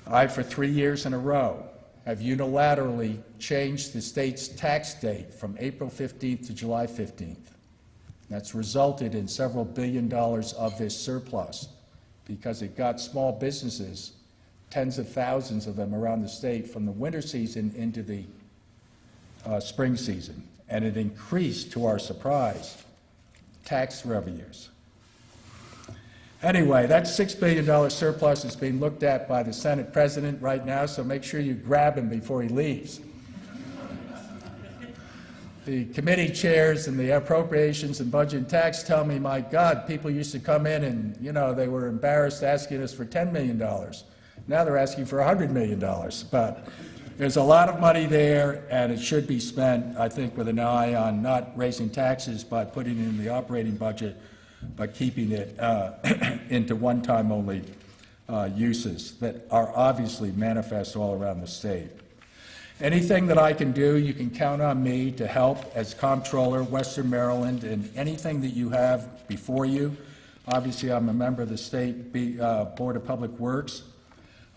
Speaker 2: I, for 3 years in a row, have unilaterally changed the state's tax date from April 15th to July 15th. That's resulted in several $1 billion of this surplus because it got small businesses, tens of thousands of them around the state, from the winter season into the spring season. And it increased, to our surprise, tax revenues. Anyway, that $6 billion surplus is being looked at by the Senate President right now, so make sure you grab him before he leaves. The committee chairs and the Appropriations and Budget and Tax tell me, my God, people used to come in and, they were embarrassed asking us for $10 million. Now they're asking for $100 million. But there's a lot of money there, and it should be spent, I think, with an eye on not raising taxes by putting it in the operating budget, but keeping it into one-time only uses that are obviously manifest all around the state. Anything that I can do, you can count on me to help as Comptroller, Western Maryland, and anything that you have before you. Obviously, I'm a member of the State Board of Public Works.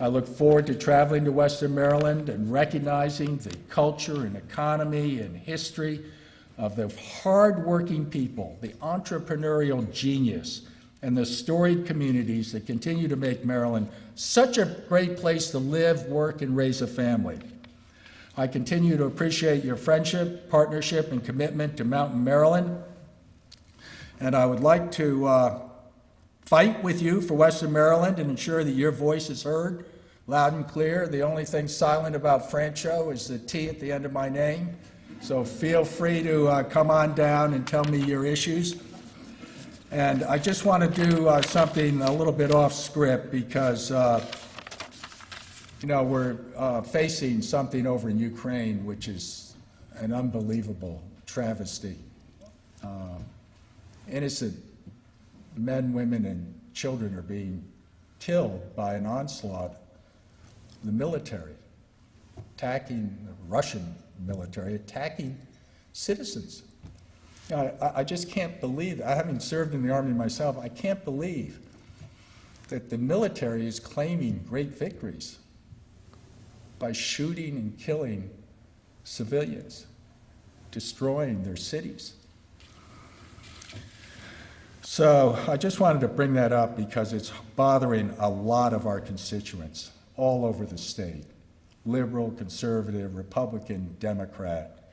Speaker 2: I look forward to traveling to Western Maryland and recognizing the culture and economy and history of the hard-working people, the entrepreneurial genius, and the storied communities that continue to make Maryland such a great place to live, work, and raise a family. I continue to appreciate your friendship, partnership, and commitment to Mountain Maryland, and I would like to fight with you for Western Maryland and ensure that your voice is heard loud and clear. The only thing silent about Francho is the T at the end of my name. So feel free to come on down and tell me your issues. And I just want to do something a little bit off script because, we're facing something over in Ukraine which is an unbelievable travesty. Innocent men, women, and children are being killed by an onslaught of the military, attacking the Russian military, attacking citizens. I just can't believe, I haven't served in the Army myself, I can't believe that the military is claiming great victories by shooting and killing civilians, destroying their cities. So I just wanted to bring that up because it's bothering a lot of our constituents all over the state. Liberal, conservative, Republican, Democrat.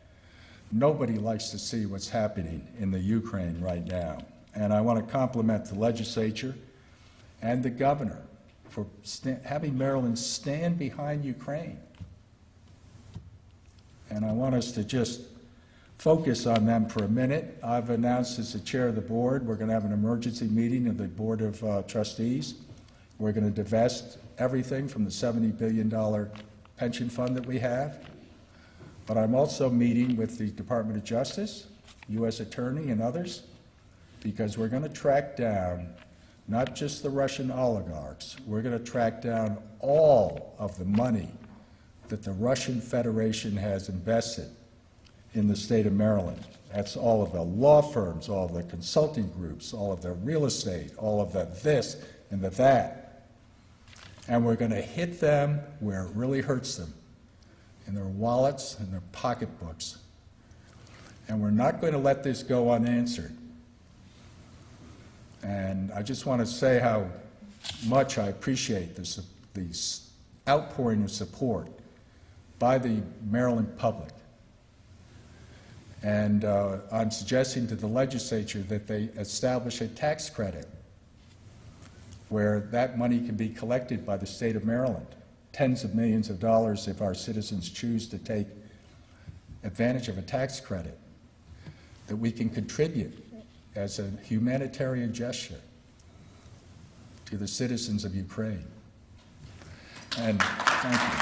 Speaker 2: Nobody likes to see what's happening in the Ukraine right now. And I want to compliment the legislature and the governor for having Maryland stand behind Ukraine. And I want us to just focus on them for a minute. I've announced as the chair of the board, we're going to have an emergency meeting of the Board of Trustees. We're going to divest everything from the $70 billion pension fund that we have. But I'm also meeting with the Department of Justice, U.S. Attorney, and others, because we're going to track down not just the Russian oligarchs, we're going to track down all of the money that the Russian Federation has invested in the state of Maryland. That's all of the law firms, all of the consulting groups, all of the real estate, all of the this and the that. And we're going to hit them where it really hurts them, in their wallets and their pocketbooks. And we're not going to let this go unanswered. And I just want to say how much I appreciate the outpouring of support by the Maryland public. And I'm suggesting to the legislature that they establish a tax credit where that money can be collected by the state of Maryland, tens of millions of dollars if our citizens choose to take advantage of a tax credit, that we can contribute as a humanitarian gesture to the citizens of Ukraine. And thank you.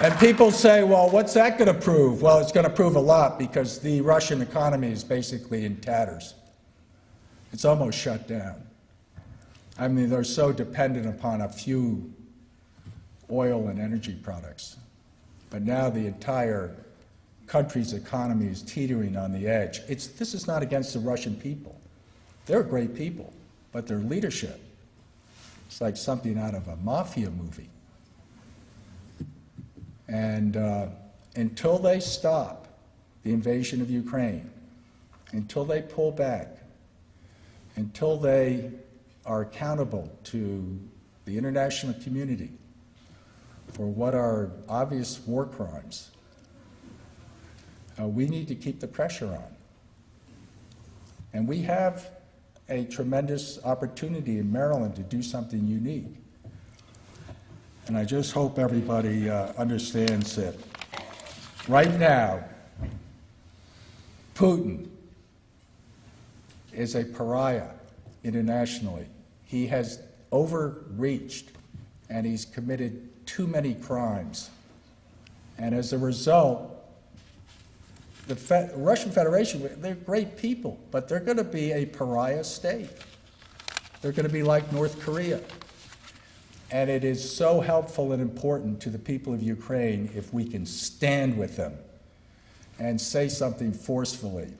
Speaker 2: And people say, well, what's that going to prove? Well, it's going to prove a lot because the Russian economy is basically in tatters. It's almost shut down. I mean, they're so dependent upon a few oil and energy products. But now the entire country's economy is teetering on the edge. This is not against the Russian people. They're great people, but their leadership, it's like something out of a mafia movie. And until they stop the invasion of Ukraine, until they pull back, until they are accountable to the international community for what are obvious war crimes, we need to keep the pressure on. And we have a tremendous opportunity in Maryland to do something unique. And I just hope everybody understands that right now, Putin is a pariah internationally. He has overreached and he's committed too many crimes. And as a result, the Russian Federation, they're great people, but they're going to be a pariah state. They're going to be like North Korea. And it is so helpful and important to the people of Ukraine if we can stand with them and say something forcefully.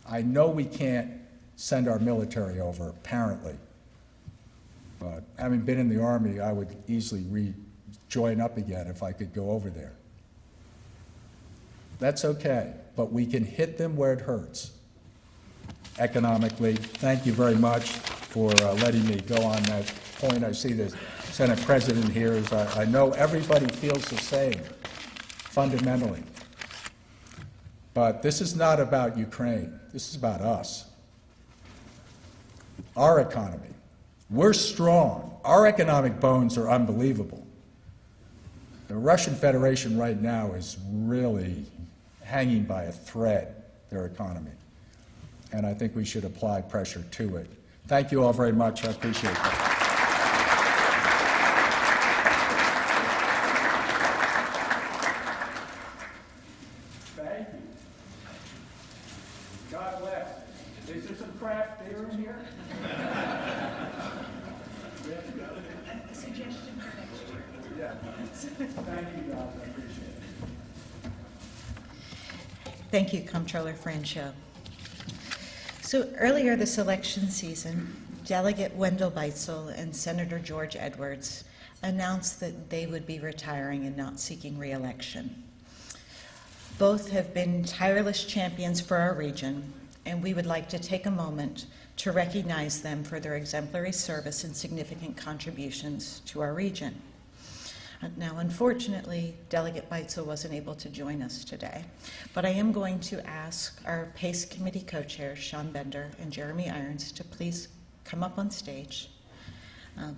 Speaker 2: I know we can't send our military over, apparently. But having been in the Army, I would easily join up again if I could go over there. That's okay, but we can hit them where it hurts economically. Thank you very much for letting me go on that point. I see the Senate President here. I know everybody feels the same, fundamentally. But this is not about Ukraine. This is about us. Our economy. We're strong. Our economic bones are unbelievable. The Russian Federation right now is really hanging by a thread, their economy. And I think we should apply pressure to it. Thank you all very much. I appreciate it. Thank you. God bless. Is there some craft beer in here?
Speaker 1: A suggestion for next year.
Speaker 2: Yeah. Thank you, guys. I appreciate it.
Speaker 1: Thank you, Comptroller Franchot. So earlier this election season, Delegate Wendell Beitzel and Senator George Edwards announced that they would be retiring and not seeking re-election. Both have been tireless champions for our region, and we would like to take a moment to recognize them for their exemplary service and significant contributions to our region. Now, unfortunately, Delegate Beitzel wasn't able to join us today, but I am going to ask our PACE Committee co-chairs, Sean Bender and Jeremy Irons, to please come up on stage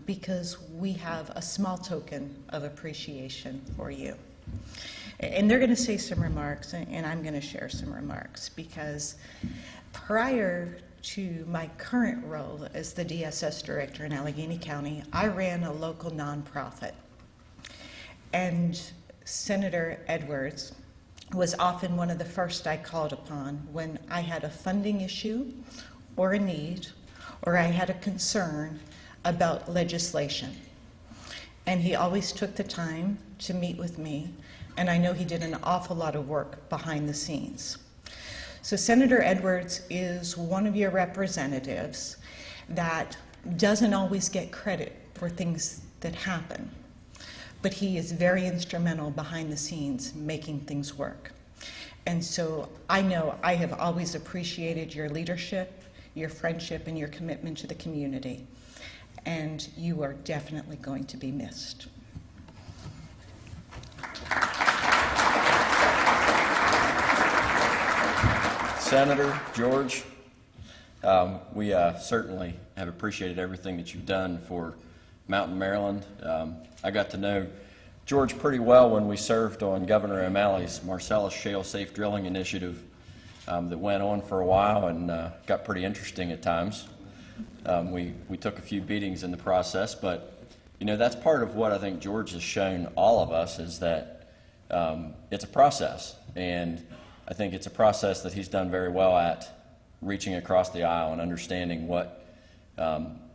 Speaker 1: because we have a small token of appreciation for you. And they're going to say some remarks, and I'm going to share some remarks, because prior to my current role as the DSS director in Allegheny County, I ran a local nonprofit. And Senator Edwards was often one of the first I called upon when I had a funding issue or a need, or I had a concern about legislation. And he always took the time to meet with me, and I know he did an awful lot of work behind the scenes. So Senator Edwards is one of your representatives that doesn't always get credit for things that happen, but he is very instrumental behind the scenes making things work. And so I know I have always appreciated your leadership, your friendship, and your commitment to the community. And you are definitely going to be missed.
Speaker 6: Senator George, we certainly have appreciated everything that you've done for Mountain Maryland. I got to know George pretty well when we served on Governor O'Malley's Marcellus Shale Safe Drilling Initiative that went on for a while and got pretty interesting at times. We took a few beatings in the process, but that's part of what I think George has shown all of us, is that it's a process, and I think it's a process that he's done very well at, reaching across the aisle and understanding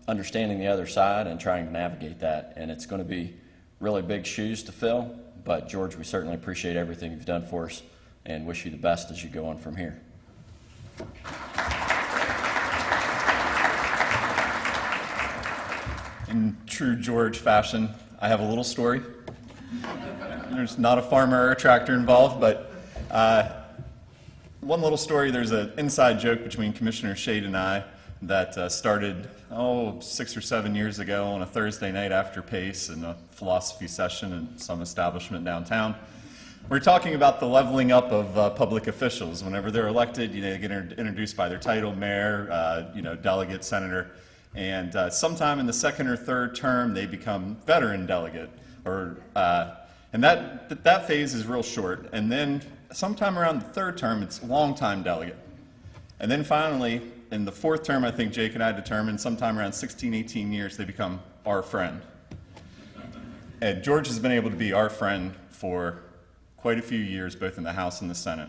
Speaker 6: understanding the other side and trying to navigate that. And it's going to be really big shoes to fill, but George, we certainly appreciate everything you've done for us and wish you the best as you go on from here.
Speaker 7: In true George fashion, I have a little story. There's not a farmer or a tractor involved, but one little story. There's an inside joke between Commissioner Shade and I that started 6 or 7 years ago on a Thursday night after PACE in a philosophy session in some establishment downtown. We're talking about the leveling up of public officials. Whenever they're elected, they get introduced by their title, mayor, delegate, senator, and sometime in the second or third term, they become veteran delegate, and that phase is real short. And then sometime around the third term, it's long-time delegate. And then finally, in the fourth term, I think Jake and I determined sometime around 16, 18 years, they become our friend. And George has been able to be our friend for quite a few years, both in the House and the Senate.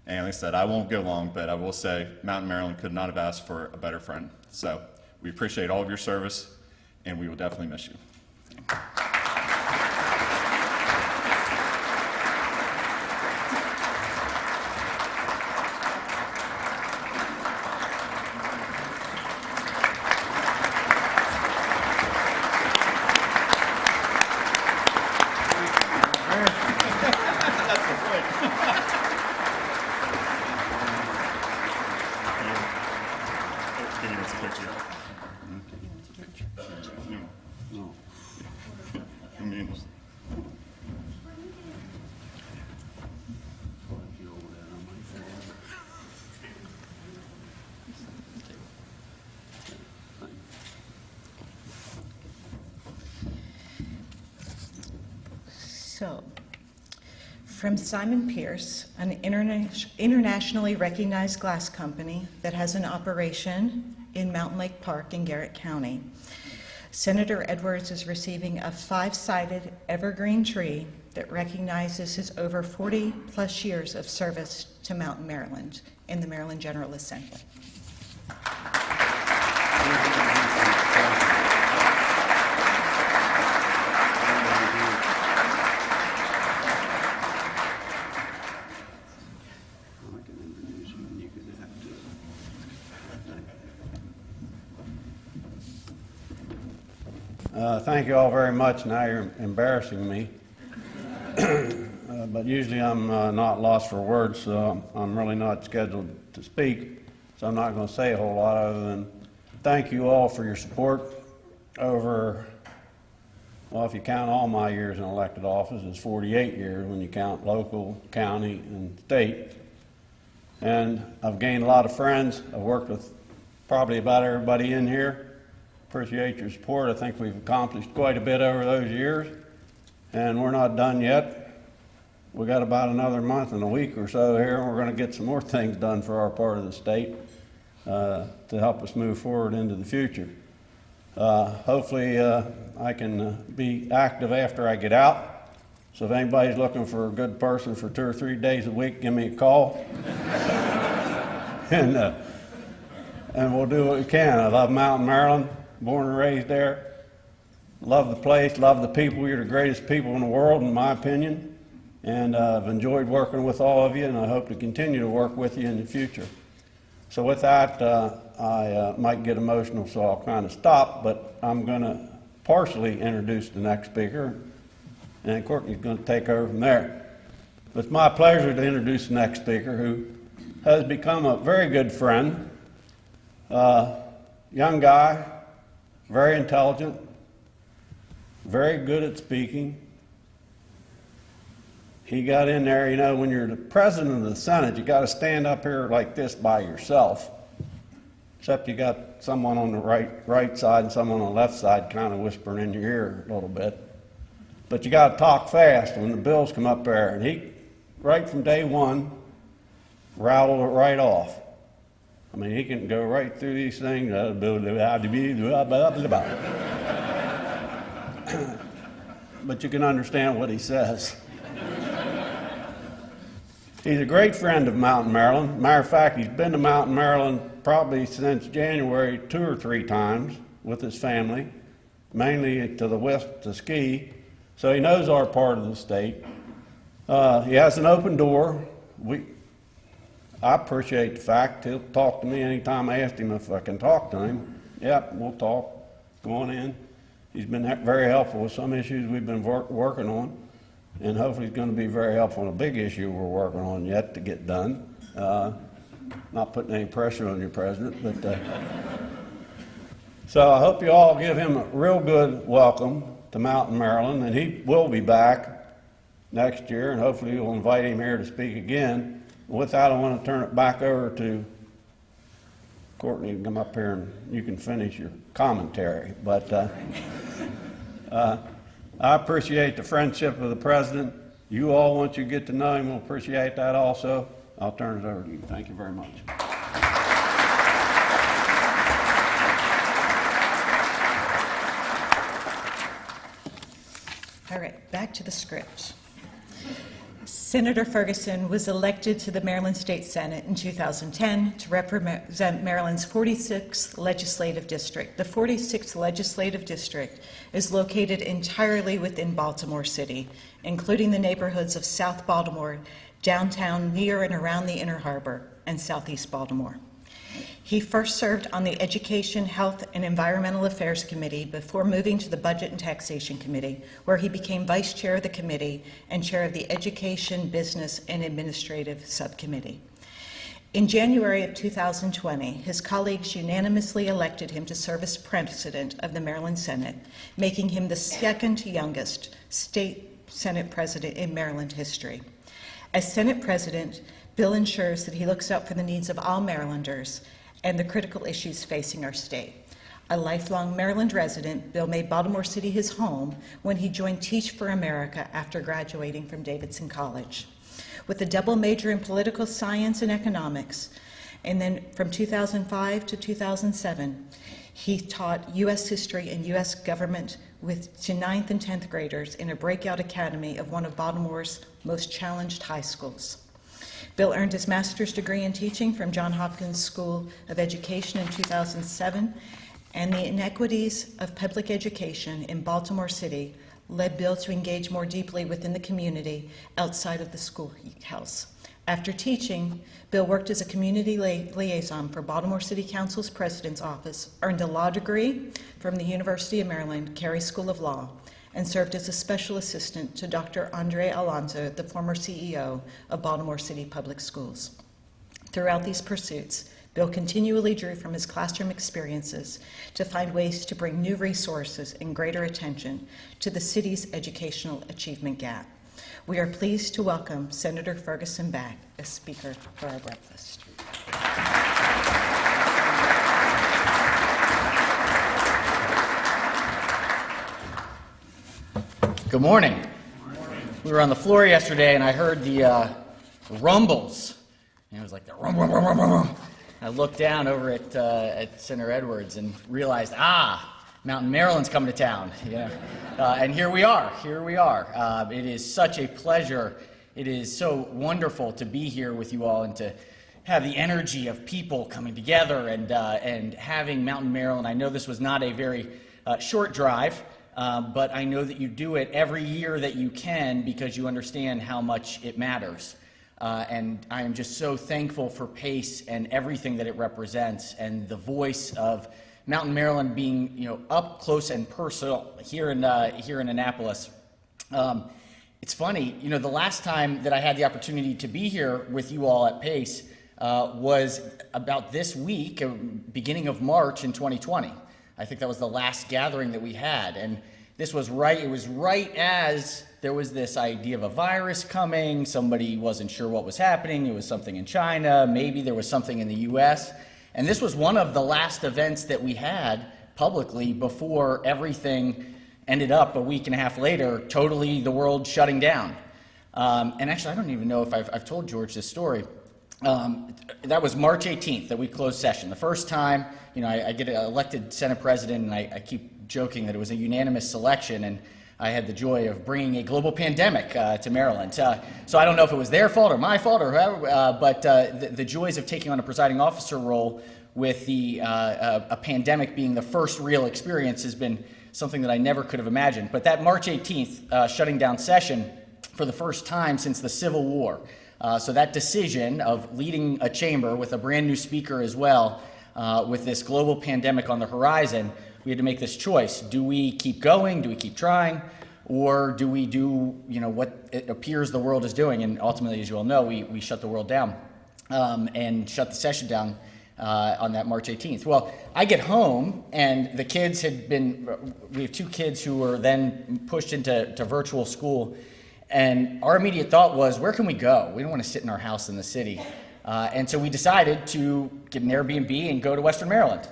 Speaker 7: And like I said, I won't go long, but I will say Mountain Maryland could not have asked for a better friend. So we appreciate all of your service, and we will definitely miss you.
Speaker 1: So, from Simon Pierce, an internationally recognized glass company that has an operation in Mountain Lake Park in Garrett County, Senator Edwards is receiving a 5-sided evergreen tree that recognizes his over 40-plus years of service to Mountain Maryland in the Maryland General Assembly.
Speaker 8: Thank you all very much. Now you're embarrassing me. But usually I'm not lost for words, so I'm really not scheduled to speak. So I'm not going to say a whole lot other than thank you all for your support over, well, if you count all my years in elected office, it's 48 years when you count local, county, and state. And I've gained a lot of friends. I've worked with probably about everybody in here. Appreciate your support. I think we've accomplished quite a bit over those years, and we're not done yet. We got about another month and a week or so here, and we're going to get some more things done for our part of the state to help us move forward into the future. Hopefully I can be active after I get out. So if anybody's looking for a good person for 2 or 3 days a week, give me a call. And we'll do what we can. I love Mountain Maryland. Born and raised there. Love the place, love the people. You're the greatest people in the world, in my opinion. And I've enjoyed working with all of you, and I hope to continue to work with you in the future. So with that, I might get emotional, so I'll kind of stop, but I'm going to partially introduce the next speaker, and Courtney's going to take over from there. But it's my pleasure to introduce the next speaker, who has become a very good friend, young guy, very intelligent, very good at speaking. He got in there, when you're the president of the Senate, you got to stand up here like this by yourself, except you got someone on the right side and someone on the left side kind of whispering in your ear a little bit. But you got to talk fast when the bills come up there. And he, right from day one, rattled it right off. I mean, he can go right through these things. But you can understand what he says. He's a great friend of Mountain Maryland. Matter of fact, he's been to Mountain Maryland probably since January 2 or 3 times with his family, mainly to the west to ski. So he knows our part of the state. He has an open door. I appreciate the fact he'll talk to me anytime I ask him if I can talk to him. Yep, we'll talk. Go on in. He's been very helpful with some issues we've been working on, and hopefully he's going to be very helpful on a big issue we're working on yet to get done. Not putting any pressure on you, President, but so I hope you all give him a real good welcome to Mountain Maryland, and he will be back next year, and hopefully you'll invite him here to speak again. With that, I want to turn it back over to Courtney. Come up here and you can finish your commentary. But I appreciate the friendship of the President. You all, once you get to know him, will appreciate that also. I'll turn it over to you. Thank you very much.
Speaker 1: All right, back to the script. Senator Ferguson was elected to the Maryland State Senate in 2010 to represent Maryland's 46th legislative district. The 46th legislative district is located entirely within Baltimore City, including the neighborhoods of South Baltimore, downtown, near and around the Inner Harbor, and Southeast Baltimore. He first served on the Education, Health, and Environmental Affairs Committee before moving to the Budget and Taxation Committee, where he became Vice Chair of the committee and Chair of the Education, Business, and Administrative Subcommittee. In January of 2020, his colleagues unanimously elected him to serve as President of the Maryland Senate, making him the second youngest state Senate President in Maryland history. As Senate President, Bill ensures that he looks out for the needs of all Marylanders and the critical issues facing our state. A lifelong Maryland resident, Bill made Baltimore City his home when he joined Teach for America after graduating from Davidson College. With a double major in political science and economics, and then from 2005 to 2007, he taught U.S. history and U.S. government to 9th and 10th graders in a breakout academy of one of Baltimore's most challenged high schools. Bill earned his master's degree in teaching from Johns Hopkins School of Education in 2007, and the inequities of public education in Baltimore City led Bill to engage more deeply within the community outside of the schoolhouse. After teaching, Bill worked as a community liaison for Baltimore City Council's President's Office, earned a law degree from the University of Maryland Carey School of Law, and served as a special assistant to Dr. Andre Alonzo, the former CEO of Baltimore City Public Schools. Throughout these pursuits, Bill continually drew from his classroom experiences to find ways to bring new resources and greater attention to the city's educational achievement gap. We are pleased to welcome Senator Ferguson back as Speaker for our breakfast.
Speaker 9: Good morning. We were on the floor yesterday, and I heard the rumbles. And it was like the rum, rum, rum, rum, rum. I looked down over at Senator Edwards and realized, Mountain Maryland's coming to town. And here we are. It is such a pleasure. It is so wonderful to be here with you all and to have the energy of people coming together and having Mountain Maryland. I know this was not a very short drive. But I know that you do it every year that you can because you understand how much it matters. And I am just so thankful for PACE and everything that it represents and the voice of Mountain Maryland being, up close and personal here in Annapolis. It's funny, the last time that I had the opportunity to be here with you all at PACE was about this week, beginning of March in 2020. I think that was the last gathering that we had, and it was right as there was this idea of a virus coming. Somebody wasn't sure what was happening. It was something in China, maybe there was something in the US, and this was one of the last events that we had publicly before everything ended up a week and a half later, totally the world shutting down. And actually, I don't even know if I've told George this story. That was March 18th that we closed session. The first time, I get elected Senate President, and I keep joking that it was a unanimous selection, and I had the joy of bringing a global pandemic to Maryland. So I don't know if it was their fault or my fault or whoever, but the joys of taking on a presiding officer role with a pandemic being the first real experience has been something that I never could have imagined. But that March 18th shutting down session for the first time since the Civil War. So that decision of leading a chamber with a brand new speaker as well, with this global pandemic on the horizon, we had to make this choice. Do we keep going? Do we keep trying? Or do we do what it appears the world is doing? And ultimately, as you all know, we shut the world down and shut the session down on that March 18th. Well, I get home, and the kids we have 2 kids who were then pushed into virtual school. And our immediate thought was, where can we go? We don't want to sit in our house in the city. And so we decided to get an Airbnb and go to Western Maryland.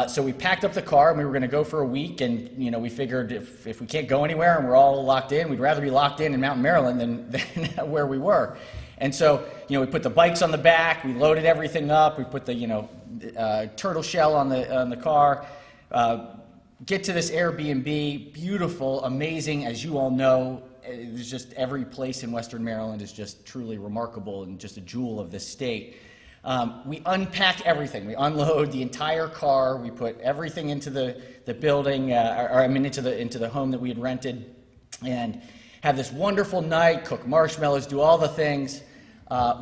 Speaker 9: So we packed up the car, and we were going to go for a week. And, we figured if we can't go anywhere and we're all locked in, we'd rather be locked in Mountain Maryland than where we were. And so, we put the bikes on the back, we loaded everything up, we put the, turtle shell on the car, get to this Airbnb, beautiful, amazing, as you all know. There's just every place in Western Maryland is just truly remarkable and just a jewel of this state. We unpack everything. We unload the entire car. We put everything into the building, into the home that we had rented, and have this wonderful night, cook marshmallows, do all the things,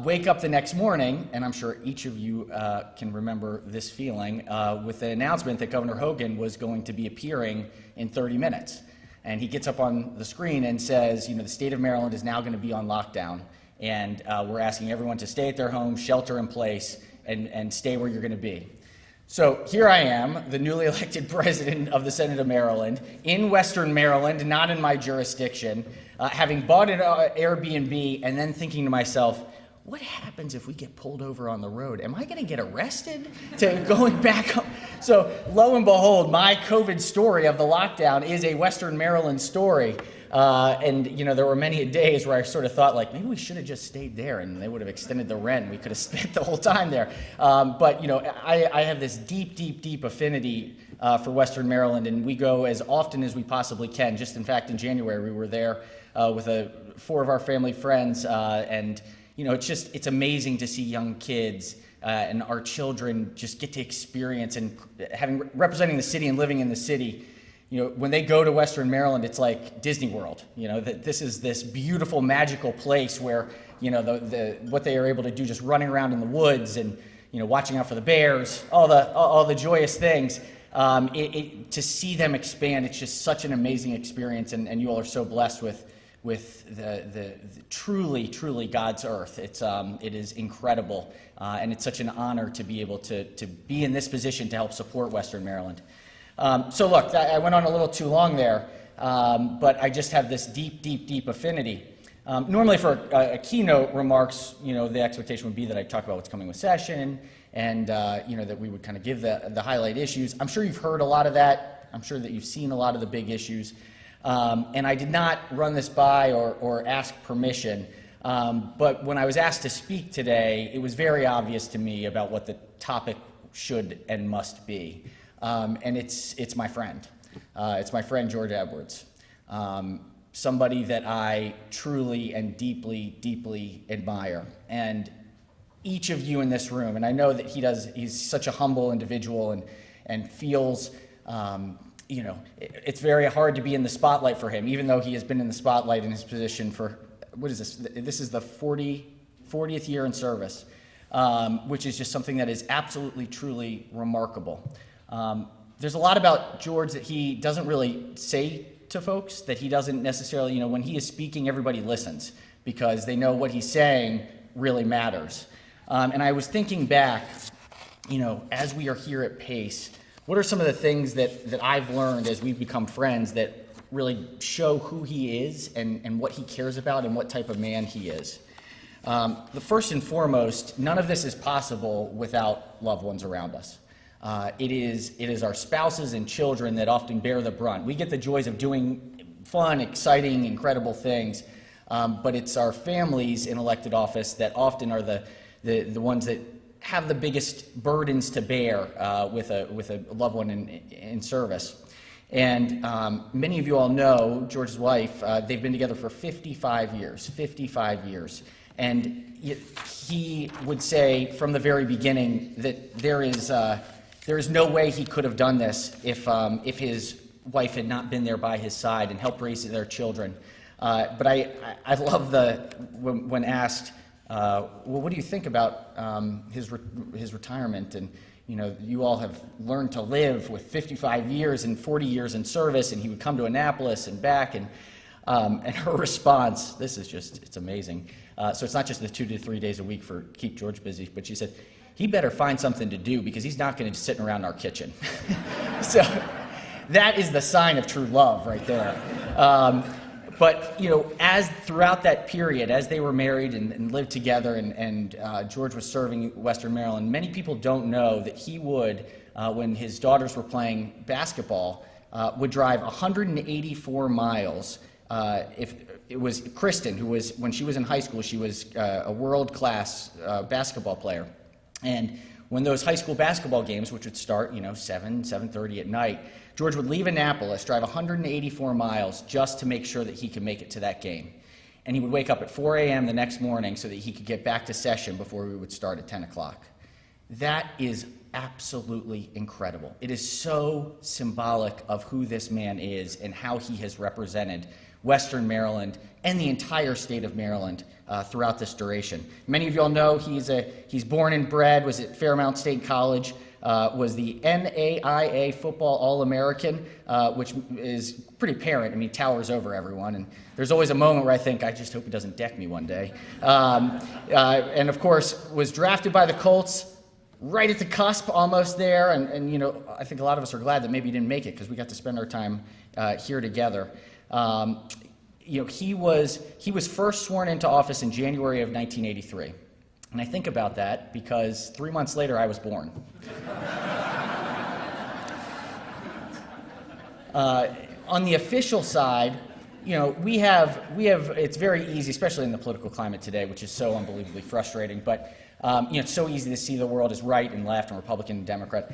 Speaker 9: wake up the next morning, and I'm sure each of you can remember this feeling, with the announcement that Governor Hogan was going to be appearing in 30 minutes. And he gets up on the screen and says, the state of Maryland is now going to be on lockdown, and we're asking everyone to stay at their home, shelter in place, and stay where you're going to be. So here I am, the newly elected president of the Senate of Maryland, in Western Maryland, not in my jurisdiction, having bought an Airbnb, and then thinking to myself, what happens if we get pulled over on the road? Am I going to get arrested to going back home? So lo and behold, my COVID story of the lockdown is a Western Maryland story. And there were many days where I sort of thought, maybe we should have just stayed there and they would have extended the rent. We could have spent the whole time there. But I have this deep affinity for Western Maryland, and we go as often as we possibly can. Just in fact, in January, we were there with 4 of our family friends, and it's amazing to see young kids and our children just get to experience and representing the city and living in the city. When they go to Western Maryland, it's like Disney World. This is this beautiful, magical place where, what they are able to do, just running around in the woods and, watching out for the bears, all the joyous things. To see them expand, it's just such an amazing experience, and you all are so blessed with the truly God's earth. It is incredible, and it's such an honor to be able to be in this position to help support Western Maryland. So look, I went on a little too long there, but I just have this deep affinity. Normally for a keynote remarks, the expectation would be that I talk about what's coming with session, and that we would kind of give the highlight issues. I'm sure you've heard a lot of that. I'm sure that you've seen a lot of the big issues. And I did not run this by or ask permission, but when I was asked to speak today, it was very obvious to me about what the topic should and must be. And it's my friend. It's my friend George Edwards, somebody that I truly and deeply admire. And each of you in this room, and I know that he's such a humble individual and feels, it's very hard to be in the spotlight for him, even though he has been in the spotlight in his position for, what is this? This is the 40th year in service, which is just something that is absolutely, truly remarkable. There's a lot about George that he doesn't really say to folks, that he doesn't necessarily, when he is speaking, everybody listens because they know what he's saying really matters. And I was thinking back, as we are here at PACE, what are some of the things that I've learned as we've become friends that really show who he is and what he cares about and what type of man he is? The first and foremost, none of this is possible without loved ones around us. It is our spouses and children that often bear the brunt. We get the joys of doing fun, exciting, incredible things, but it's our families in elected office that often are the the ones that have the biggest burdens to bear with a loved one in service. And many of you all know George's wife. They've been together for 55 years. 55 years. And he would say from the very beginning that there is no way he could have done this if his wife had not been there by his side and helped raise their children. But I love when asked, well, what do you think about his retirement? And you all have learned to live with 55 years and 40 years in service, and he would come to Annapolis and back, and her response, it's amazing. So it's not just the 2 to 3 days a week for keep George busy, but she said, he better find something to do because he's not going to just sit around our kitchen. So that is the sign of true love right there. But, as throughout that period, as they were married and lived together and George was serving Western Maryland, many people don't know that he would, when his daughters were playing basketball, would drive 184 miles. If it was Kristen, who was, when she was in high school, she was a world-class basketball player. And when those high school basketball games, which would start, 7:30 at night, George would leave Annapolis, drive 184 miles just to make sure that he could make it to that game. And he would wake up at 4 a.m. the next morning so that he could get back to session before we would start at 10 o'clock. That is absolutely incredible. It is so symbolic of who this man is and how he has represented Western Maryland and the entire state of Maryland throughout this duration. Many of you all know he's born and bred, was at Fairmount State College, was the NAIA Football All-American, which is pretty apparent. I mean, towers over everyone. And there's always a moment where I think, I just hope he doesn't deck me one day. And of course, was drafted by the Colts right at the cusp, almost there. And I think a lot of us are glad that maybe he didn't make it because we got to spend our time here together. He was first sworn into office in January of 1983. And I think about that because 3 months later, I was born. On the official side, we have, it's very easy, especially in the political climate today, which is so unbelievably frustrating, but, it's so easy to see the world as right and left and Republican and Democrat.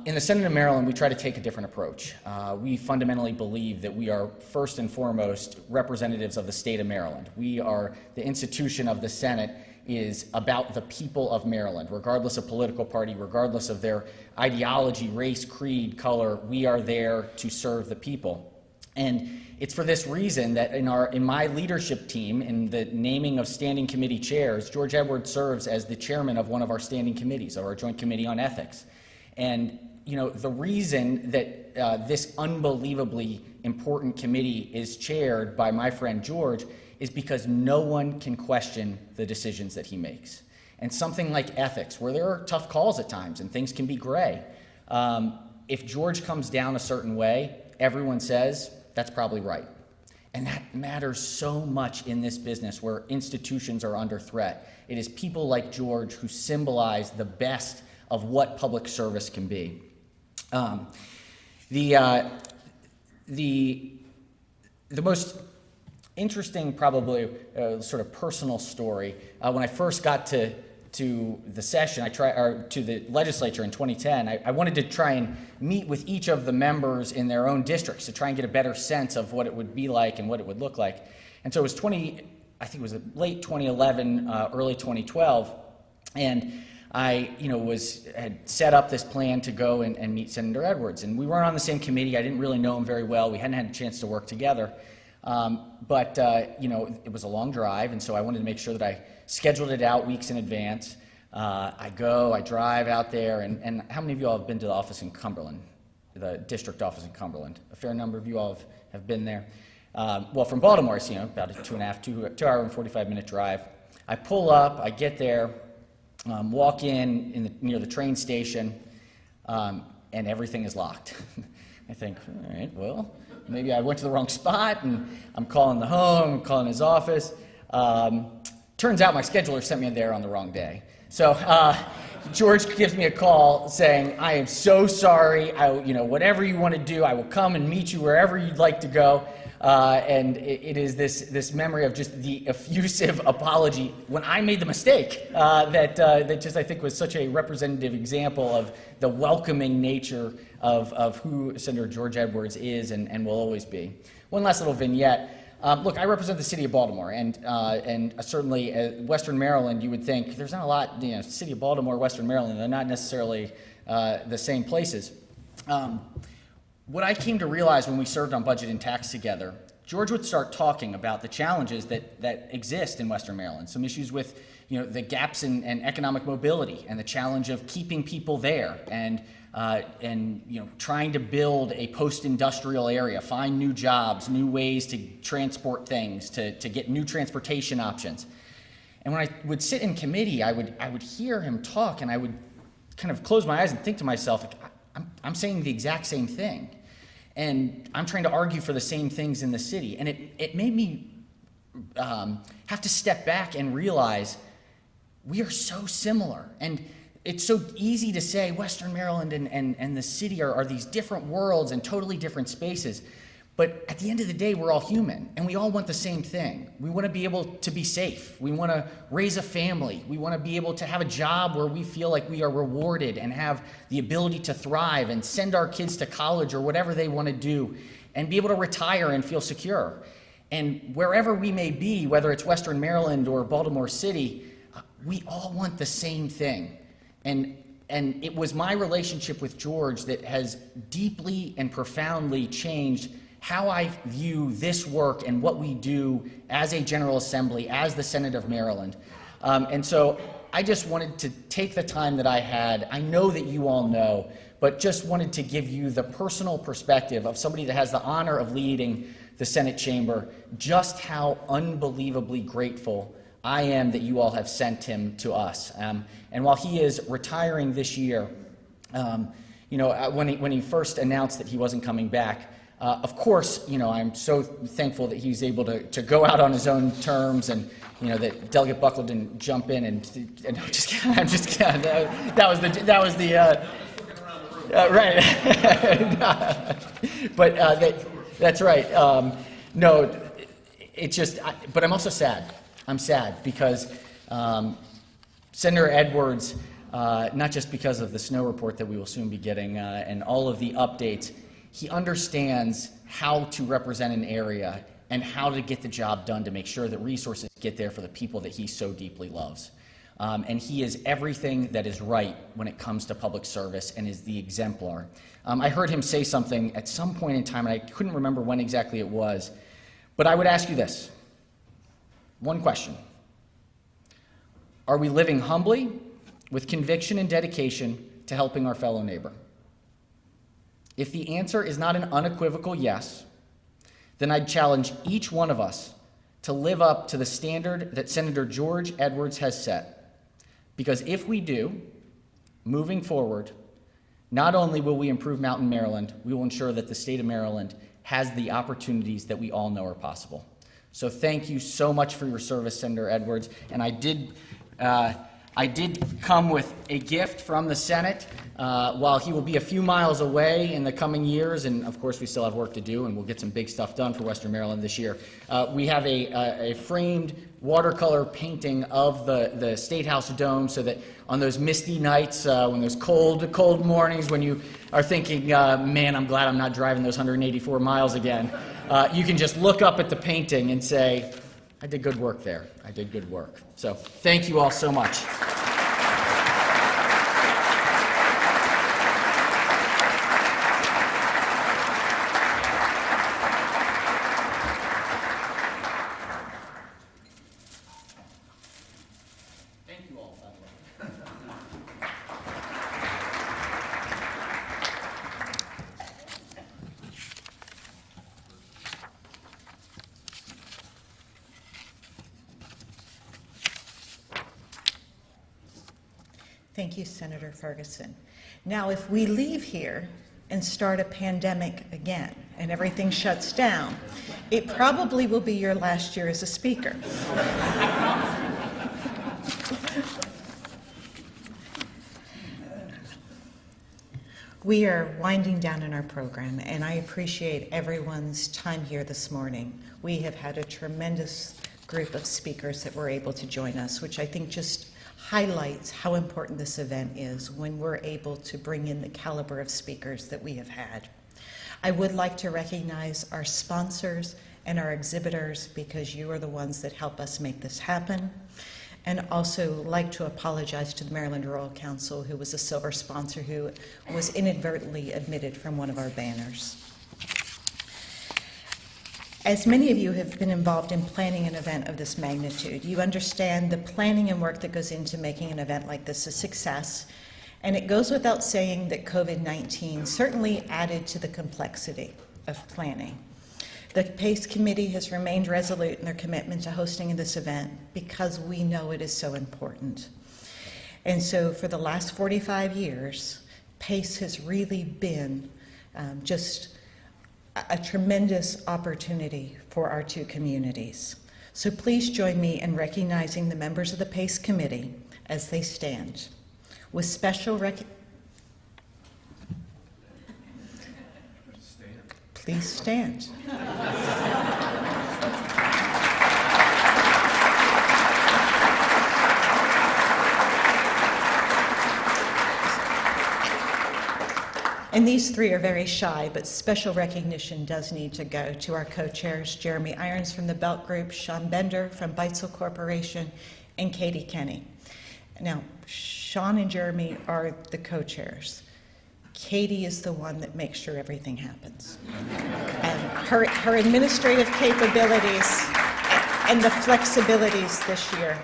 Speaker 9: In the Senate of Maryland, we try to take a different approach. We fundamentally believe that we are first and foremost representatives of the state of Maryland. We are, the institution of the Senate is about the people of Maryland, regardless of political party, regardless of their ideology, race, creed, color. We are there to serve the people. And it's for this reason that in my leadership team, in the naming of standing committee chairs, George Edwards serves as the chairman of one of our standing committees, of our Joint Committee on Ethics. And the reason that this unbelievably important committee is chaired by my friend George is because no one can question the decisions that he makes. And something like ethics, where there are tough calls at times and things can be gray, if George comes down a certain way, everyone says, that's probably right. And that matters so much in this business where institutions are under threat. It is people like George who symbolize the best of what public service can be. The most interesting, probably sort of personal story, when I first got to the session, to the legislature in 2010, I wanted to try and meet with each of the members in their own districts to try and get a better sense of what it would be like and what it would look like. And so it was I think it was late 2011, early 2012, and I, had set up this plan to go and meet Senator Edwards. And we weren't on the same committee. I didn't really know him very well. We hadn't had a chance to work together. But it was a long drive, and so I wanted to make sure that I scheduled it out weeks in advance. I drive out there, and how many of you all have been to the office in Cumberland, the district office in Cumberland? A fair number of you all have been there. Well, from Baltimore, it's about a 2 hour and 45-minute drive. I pull up, I get there, walk near the train station, and everything is locked. I think, all right, well, maybe I went to the wrong spot, and I'm calling the home, I'm calling his office. Turns out my scheduler sent me there on the wrong day. So George gives me a call saying, I am so sorry, whatever you want to do, I will come and meet you wherever you'd like to go. And it is this memory of just the effusive apology when I made the mistake that just I think was such a representative example of the welcoming nature of who Senator George Edwards is and will always be. One last little vignette. Look, I represent the city of Baltimore, and certainly Western Maryland, you would think there's not a lot, city of Baltimore, Western Maryland, they're not necessarily the same places. What I came to realize when we served on budget and tax together, George would start talking about the challenges that exist in Western Maryland, some issues with the gaps in economic mobility and the challenge of keeping people there and trying to build a post-industrial area, find new jobs, new ways to transport things, to get new transportation options. And when I would sit in committee, I would hear him talk, and I would kind of close my eyes and think to myself, I'm saying the exact same thing. And I'm trying to argue for the same things in the city. And it made me have to step back and realize we are so similar. And it's so easy to say Western Maryland and the city are these different worlds and totally different spaces. But at the end of the day, we're all human, and we all want the same thing. We want to be able to be safe. We want to raise a family. We want to be able to have a job where we feel like we are rewarded and have the ability to thrive and send our kids to college or whatever they want to do and be able to retire and feel secure. And wherever we may be, whether it's Western Maryland or Baltimore City, we all want the same thing. And it was my relationship with George that has deeply and profoundly changed how I view this work and what we do as a General Assembly, as the Senate of Maryland. And so I just wanted to take the time that I had. I know that you all know, but just wanted to give you the personal perspective of somebody that has the honor of leading the Senate chamber, just how unbelievably grateful I am that you all have sent him to us. And while he is retiring this year, when he first announced that he wasn't coming back, of course, I'm so thankful that he was able to go out on his own terms, and that Delegate Buckle didn't jump in and I'm just kidding. That was the right. But that's right. No, it's just. But I'm also sad. I'm sad because Senator Edwards, not just because of the snow report that we will soon be getting and all of the updates. He understands how to represent an area and how to get the job done to make sure that resources get there for the people that he so deeply loves. And he is everything that is right when it comes to public service and is the exemplar. I heard him say something at some point in time, and I couldn't remember when exactly it was, but I would ask you this. One question. Are we living humbly with conviction and dedication to helping our fellow neighbor? If the answer is not an unequivocal yes, then I'd challenge each one of us to live up to the standard that Senator George Edwards has set. Because if we do, moving forward, not only will we improve Mountain Maryland, we will ensure that the state of Maryland has the opportunities that we all know are possible. So thank you so much for your service, Senator Edwards. And I did come with a gift from the Senate. While he will be a few miles away in the coming years, and of course we still have work to do, and we'll get some big stuff done for Western Maryland this year, we have a framed watercolor painting of the State House dome, so that on those misty nights, when those cold mornings, when you are thinking, man, I'm glad I'm not driving those 184 miles again, you can just look up at the painting and say, I did good work there. I did good work. So thank you all so much.
Speaker 1: Thank you, Senator Ferguson. Now, if we leave here and start a pandemic again and everything shuts down, it probably will be your last year as a speaker. We are winding down in our program, and I appreciate everyone's time here this morning. We have had a tremendous group of speakers that were able to join us, which I think just highlights how important this event is when we're able to bring in the caliber of speakers that we have had. I would like to recognize our sponsors and our exhibitors, because you are the ones that help us make this happen. And also like to apologize to the Maryland Rural Council, who was a silver sponsor who was inadvertently omitted from one of our banners. As many of you have been involved in planning an event of this magnitude, you understand the planning and work that goes into making an event like this a success. And it goes without saying that COVID-19 certainly added to the complexity of planning. The PACE Committee has remained resolute in their commitment to hosting this event because we know it is so important. And so for the last 45 years, PACE has really been just a tremendous opportunity for our two communities. So please join me in recognizing the members of the PACE Committee as they stand. With special Please stand. And these three are very shy, but special recognition does need to go to our co-chairs, Jeremy Irons from the Belt Group, Sean Bender from Beitzel Corporation, and Katie Kenny. Now, Sean and Jeremy are the co-chairs. Katie is the one that makes sure everything happens. And her administrative capabilities and the flexibilities this year,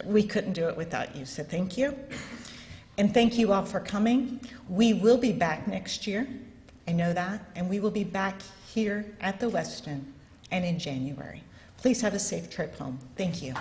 Speaker 1: we couldn't do it without you, so thank you. And thank you all for coming. We will be back next year, I know that, and we will be back here at the Westin and in January. Please have a safe trip home. Thank you.